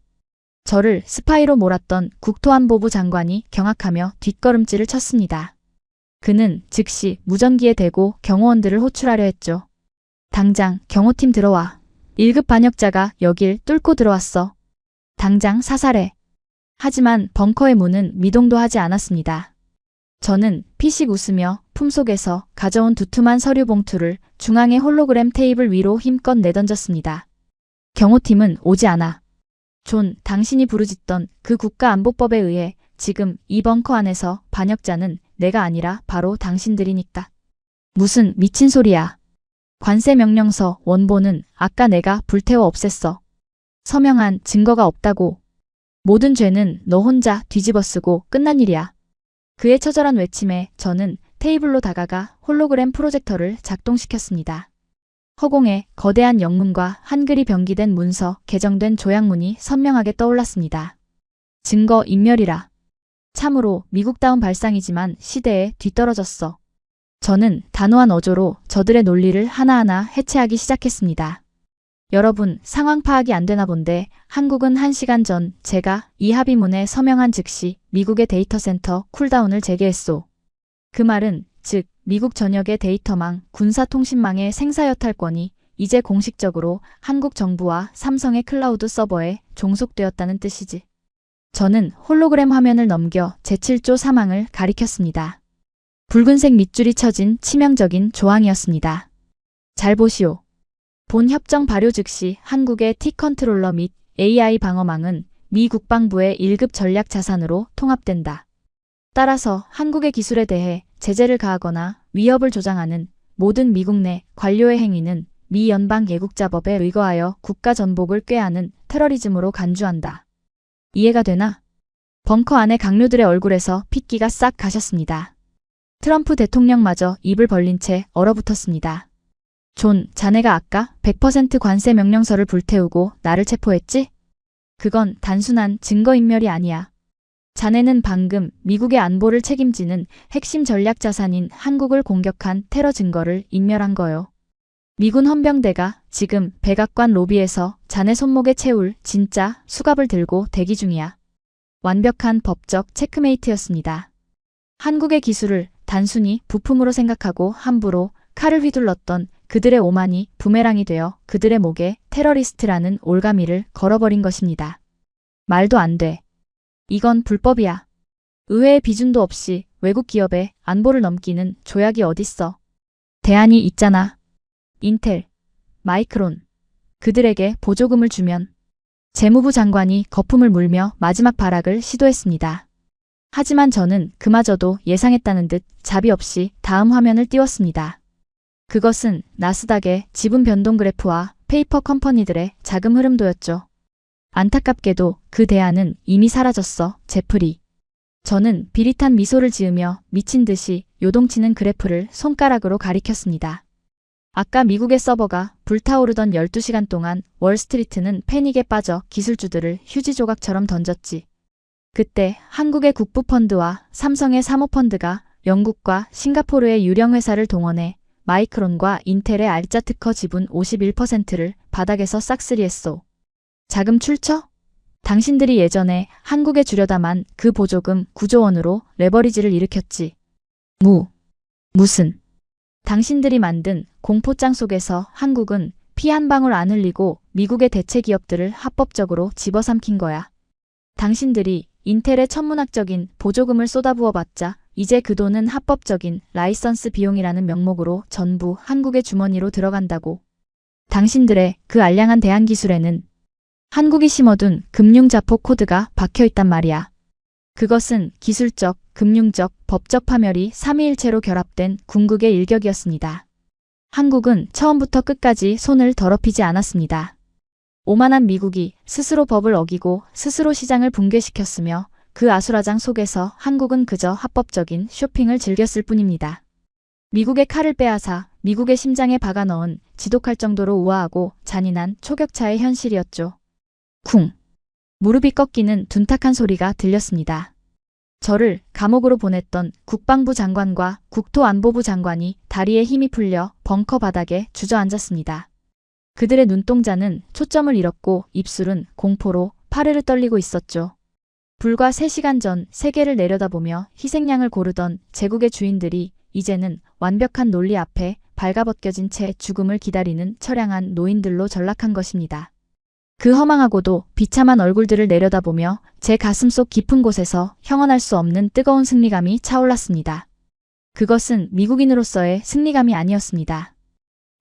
저를 스파이로 몰았던 국토안보부 장관이 경악하며 뒷걸음질을 쳤습니다. 그는 즉시 무전기에 대고 경호원들을 호출하려 했죠. 당장 경호팀 들어와. 1급 반역자가 여길 뚫고 들어왔어. 당장 사살해. 하지만 벙커의 문은 미동도 하지 않았습니다. 저는 피식 웃으며 품속에서 가져온 두툼한 서류 봉투를 중앙의 홀로그램 테이블 위로 힘껏 내던졌습니다. 경호팀은 오지 않아. 존, 당신이 부르짖던 그 국가안보법에 의해 지금 이 벙커 안에서 반역자는 내가 아니라 바로 당신들이니까. 무슨 미친 소리야. 관세명령서 원본은 아까 내가 불태워 없앴어. 서명한 증거가 없다고. 모든 죄는 너 혼자 뒤집어쓰고 끝난 일이야. 그의 처절한 외침에 저는 테이블로 다가가 홀로그램 프로젝터를 작동시켰습니다. 허공에 거대한 영문과 한글이 병기된 문서, 개정된 조약문이 선명하게 떠올랐습니다. 증거 인멸이라. 참으로 미국다운 발상이지만 시대에 뒤떨어졌어. 저는 단호한 어조로 저들의 논리를 하나하나 해체하기 시작했습니다. 여러분, 상황 파악이 안 되나 본데 한국은 1시간 전 제가 이 합의문에 서명한 즉시 미국의 데이터 센터 쿨다운을 재개했소. 그 말은 즉 미국 전역의 데이터망, 군사통신망의 생사여탈권이 이제 공식적으로 한국 정부와 삼성의 클라우드 서버에 종속되었다는 뜻이지. 저는 홀로그램 화면을 넘겨 제7조 사망을 가리켰습니다. 붉은색 밑줄이 쳐진 치명적인 조항이었습니다. 잘 보시오. 본 협정 발효 즉시 한국의 T-컨트롤러 및 AI 방어망은 미 국방부의 1급 전략 자산으로 통합된다. 따라서 한국의 기술에 대해 제재를 가하거나 위협을 조장하는 모든 미국 내 관료의 행위는 미 연방 예국자법에 의거하여 국가 전복을 꾀하는 테러리즘으로 간주한다. 이해가 되나? 벙커 안의 강료들의 얼굴에서 핏기가 싹 가셨습니다. 트럼프 대통령마저 입을 벌린 채 얼어붙었습니다. 존, 자네가 아까 100% 관세 명령서를 불태우고 나를 체포했지? 그건 단순한 증거인멸이 아니야. 자네는 방금 미국의 안보를 책임지는 핵심 전략 자산인 한국을 공격한 테러 증거를 인멸한 거요. 미군 헌병대가 지금 백악관 로비에서 자네 손목에 채울 진짜 수갑을 들고 대기 중이야. 완벽한 법적 체크메이트였습니다. 한국의 기술을 단순히 부품으로 생각하고 함부로 칼을 휘둘렀던 그들의 오만이 부메랑이 되어 그들의 목에 테러리스트라는 올가미를 걸어버린 것입니다. 말도 안 돼. 이건 불법이야. 의회의 비준도 없이 외국 기업의 안보를 넘기는 조약이 어딨어. 대안이 있잖아. 인텔, 마이크론. 그들에게 보조금을 주면. 재무부 장관이 거품을 물며 마지막 발악을 시도했습니다. 하지만 저는 그마저도 예상했다는 듯 자비 없이 다음 화면을 띄웠습니다. 그것은 나스닥의 지분 변동 그래프와 페이퍼 컴퍼니들의 자금 흐름도였죠. 안타깝게도 그 대안은 이미 사라졌어, 제프리. 저는 비릿한 미소를 지으며 미친 듯이 요동치는 그래프를 손가락으로 가리켰습니다. 아까 미국의 서버가 불타오르던 12시간 동안 월스트리트는 패닉에 빠져 기술주들을 휴지 조각처럼 던졌지. 그때 한국의 국부펀드와 삼성의 사모펀드가 영국과 싱가포르의 유령 회사를 동원해 마이크론과 인텔의 알짜 특허 지분 51%를 바닥에서 싹쓸이했소. 자금 출처? 당신들이 예전에 한국에 주려다만 그 보조금 9조 원으로 레버리지를 일으켰지. 무슨. 당신들이 만든 공포장 속에서 한국은 피 한 방울 안 흘리고 미국의 대체 기업들을 합법적으로 집어삼킨 거야. 당신들이 인텔의 천문학적인 보조금을 쏟아부어봤자 이제 그 돈은 합법적인 라이선스 비용이라는 명목으로 전부 한국의 주머니로 들어간다고. 당신들의 그 알량한 대한기술에는 한국이 심어둔 금융자포 코드가 박혀있단 말이야. 그것은 기술적, 금융적, 법적 파멸이 삼위일체로 결합된 궁극의 일격이었습니다. 한국은 처음부터 끝까지 손을 더럽히지 않았습니다. 오만한 미국이 스스로 법을 어기고 스스로 시장을 붕괴시켰으며 그 아수라장 속에서 한국은 그저 합법적인 쇼핑을 즐겼을 뿐입니다. 미국의 칼을 빼앗아 미국의 심장에 박아넣은 지독할 정도로 우아하고 잔인한 초격차의 현실이었죠. 쿵. 무릎이 꺾이는 둔탁한 소리가 들렸습니다. 저를 감옥으로 보냈던 국방부 장관과 국토안보부 장관이 다리에 힘이 풀려 벙커 바닥에 주저앉았습니다. 그들의 눈동자는 초점을 잃었고 입술은 공포로 파르르 떨리고 있었죠. 불과 3시간 전 세계를 내려다보며 희생양을 고르던 제국의 주인들이 이제는 완벽한 논리 앞에 발가벗겨진 채 죽음을 기다리는 처량한 노인들로 전락한 것입니다. 그 허망하고도 비참한 얼굴들을 내려다보며 제 가슴속 깊은 곳에서 형언할 수 없는 뜨거운 승리감이 차올랐습니다. 그것은 미국인으로서의 승리감이 아니었습니다.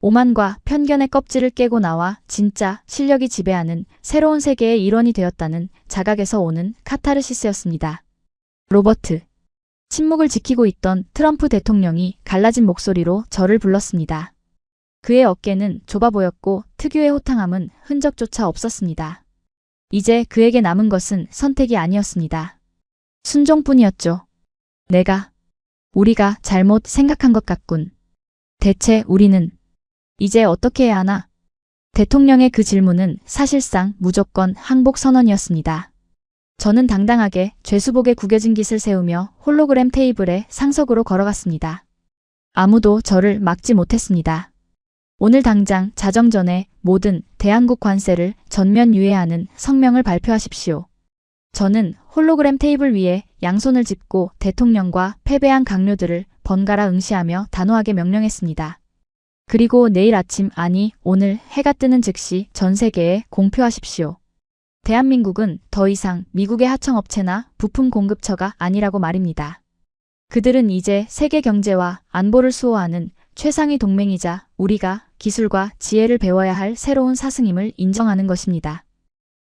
오만과 편견의 껍질을 깨고 나와 진짜 실력이 지배하는 새로운 세계의 일원이 되었다는 자각에서 오는 카타르시스였습니다. 로버트. 침묵을 지키고 있던 트럼프 대통령이 갈라진 목소리로 저를 불렀습니다. 그의 어깨는 좁아 보였고 특유의 호탕함은 흔적조차 없었습니다. 이제 그에게 남은 것은 선택이 아니었습니다. 순종뿐이었죠. 우리가 잘못 생각한 것 같군. 대체 우리는 이제 어떻게 해야 하나? 대통령의 그 질문은 사실상 무조건 항복 선언이었습니다. 저는 당당하게 죄수복에 구겨진 깃을 세우며 홀로그램 테이블에 상석으로 걸어갔습니다. 아무도 저를 막지 못했습니다. 오늘 당장 자정 전에 모든 대한국 관세를 전면 유예하는 성명을 발표하십시오. 저는 홀로그램 테이블 위에 양손을 짚고 대통령과 패배한 강요들을 번갈아 응시하며 단호하게 명령했습니다. 그리고 내일 아침, 아니 오늘 해가 뜨는 즉시 전 세계에 공표하십시오. 대한민국은 더 이상 미국의 하청업체나 부품 공급처가 아니라고 말입니다. 그들은 이제 세계 경제와 안보를 수호하는 최상위 동맹이자 우리가 기술과 지혜를 배워야 할 새로운 사승임을 인정하는 것입니다.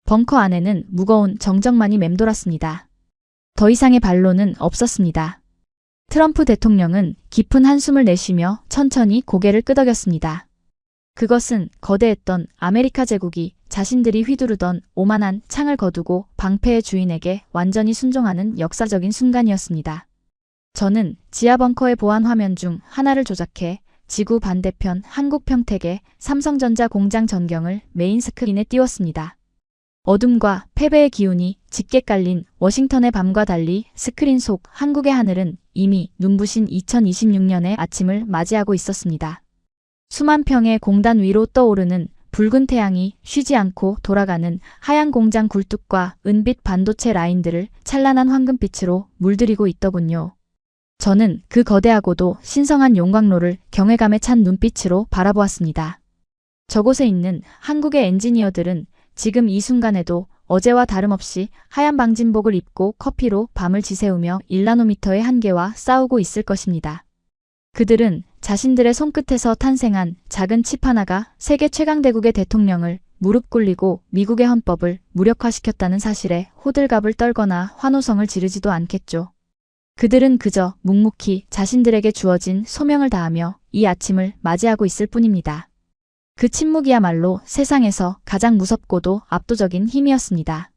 벙커 안에는 무거운 정적만이 맴돌았습니다. 더 이상의 반론은 없었습니다. 트럼프 대통령은 깊은 한숨을 내쉬며 천천히 고개를 끄덕였습니다. 그것은 거대했던 아메리카 제국이 자신들이 휘두르던 오만한 창을 거두고 방패의 주인에게 완전히 순종하는 역사적인 순간이었습니다. 저는 지하 벙커의 보안 화면 중 하나를 조작해 지구 반대편 한국 평택의 삼성전자 공장 전경을 메인 스크린에 띄웠습니다. 어둠과 패배의 기운이 짙게 깔린 워싱턴의 밤과 달리 스크린 속 한국의 하늘은 이미 눈부신 2026년의 아침을 맞이하고 있었습니다. 수만 평의 공단 위로 떠오르는 붉은 태양이 쉬지 않고 돌아가는 하얀 공장 굴뚝과 은빛 반도체 라인들을 찬란한 황금빛으로 물들이고 있더군요. 저는 그 거대하고도 신성한 용광로를 경외감에 찬 눈빛으로 바라보았습니다. 저곳에 있는 한국의 엔지니어들은 지금 이 순간에도 어제와 다름없이 하얀 방진복을 입고 커피로 밤을 지새우며 1나노미터의 한계와 싸우고 있을 것입니다. 그들은 자신들의 손끝에서 탄생한 작은 칩 하나가 세계 최강대국의 대통령을 무릎 꿇리고 미국의 헌법을 무력화시켰다는 사실에 호들갑을 떨거나 환호성을 지르지도 않겠죠. 그들은 그저 묵묵히 자신들에게 주어진 소명을 다하며 이 아침을 맞이하고 있을 뿐입니다. 그 침묵이야말로 세상에서 가장 무섭고도 압도적인 힘이었습니다.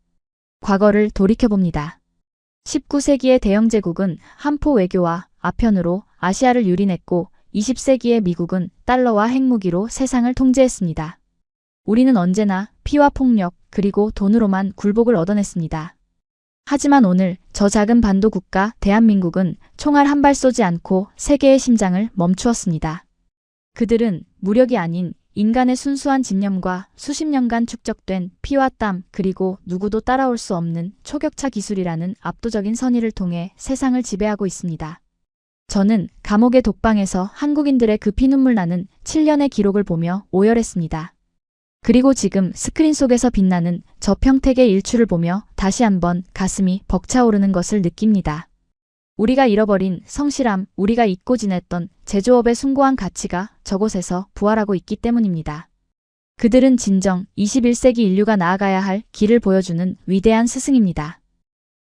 과거를 돌이켜봅니다. 19세기의 대영제국은 한포 외교와 아편으로 아시아를 유린했고 20세기의 미국은 달러와 핵무기로 세상을 통제했습니다. 우리는 언제나 피와 폭력 그리고 돈으로만 굴복을 얻어냈습니다. 하지만 오늘 저 작은 반도 국가 대한민국은 총알 한 발 쏘지 않고 세계의 심장을 멈추었습니다. 그들은 무력이 아닌 인간의 순수한 집념과 수십 년간 축적된 피와 땀 그리고 누구도 따라올 수 없는 초격차 기술이라는 압도적인 선의를 통해 세상을 지배하고 있습니다. 저는 감옥의 독방에서 한국인들의 그 피눈물 나는 7년의 기록을 보며 오열했습니다. 그리고 지금 스크린 속에서 빛나는 저 평택의 일출을 보며 다시 한번 가슴이 벅차오르는 것을 느낍니다. 우리가 잃어버린 성실함, 우리가 잊고 지냈던 제조업의 숭고한 가치가 저곳에서 부활하고 있기 때문입니다. 그들은 진정 21세기 인류가 나아가야 할 길을 보여주는 위대한 스승입니다.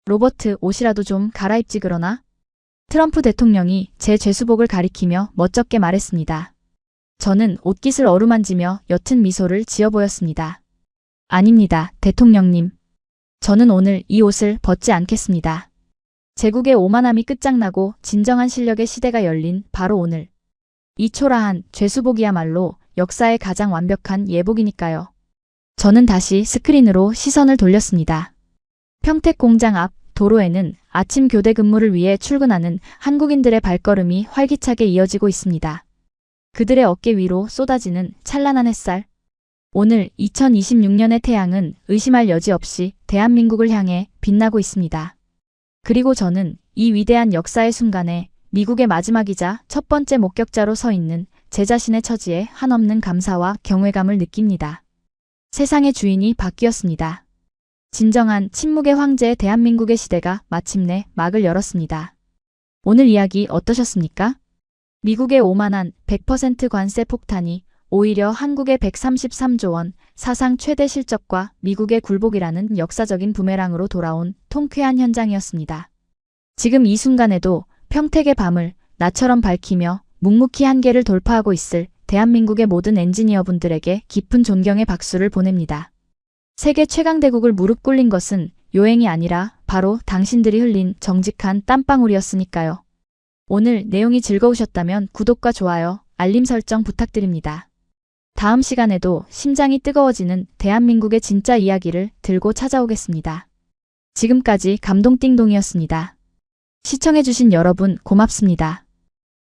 로버트, 옷이라도 좀 갈아입지 그러나? 트럼프 대통령이 제 죄수복을 가리키며 멋쩍게 말했습니다. 저는 옷깃을 어루만지며 옅은 미소를 지어 보였습니다. 아닙니다, 대통령님. 저는 오늘 이 옷을 벗지 않겠습니다. 제국의 오만함이 끝장나고 진정한 실력의 시대가 열린 바로 오늘. 이 초라한 죄수복이야말로 역사의 가장 완벽한 예복이니까요. 저는 다시 스크린으로 시선을 돌렸습니다. 평택 공장 앞 도로에는 아침 교대 근무를 위해 출근하는 한국인들의 발걸음이 활기차게 이어지고 있습니다. 그들의 어깨 위로 쏟아지는 찬란한 햇살. 오늘 2026년의 태양은 의심할 여지 없이 대한민국을 향해 빛나고 있습니다. 그리고 저는 이 위대한 역사의 순간에 미국의 마지막이자 첫 번째 목격자로 서 있는 제 자신의 처지에 한없는 감사와 경외감을 느낍니다. 세상의 주인이 바뀌었습니다. 진정한 침묵의 황제 대한민국의 시대가 마침내 막을 열었습니다. 오늘 이야기 어떠셨습니까? 미국의 오만한 100% 관세 폭탄이 오히려 한국의 133조 원 사상 최대 실적과 미국의 굴복이라는 역사적인 부메랑으로 돌아온 통쾌한 현장이었습니다. 지금 이 순간에도 평택의 밤을 나처럼 밝히며 묵묵히 한계를 돌파하고 있을 대한민국의 모든 엔지니어분들에게 깊은 존경의 박수를 보냅니다. 세계 최강대국을 무릎 꿇린 것은 요행이 아니라 바로 당신들이 흘린 정직한 땀방울이었으니까요. 오늘 내용이 즐거우셨다면 구독과 좋아요, 알림 설정 부탁드립니다. 다음 시간에도 심장이 뜨거워지는 대한민국의 진짜 이야기를 들고 찾아오겠습니다. 지금까지 감동띵동이었습니다. 시청해주신 여러분 고맙습니다.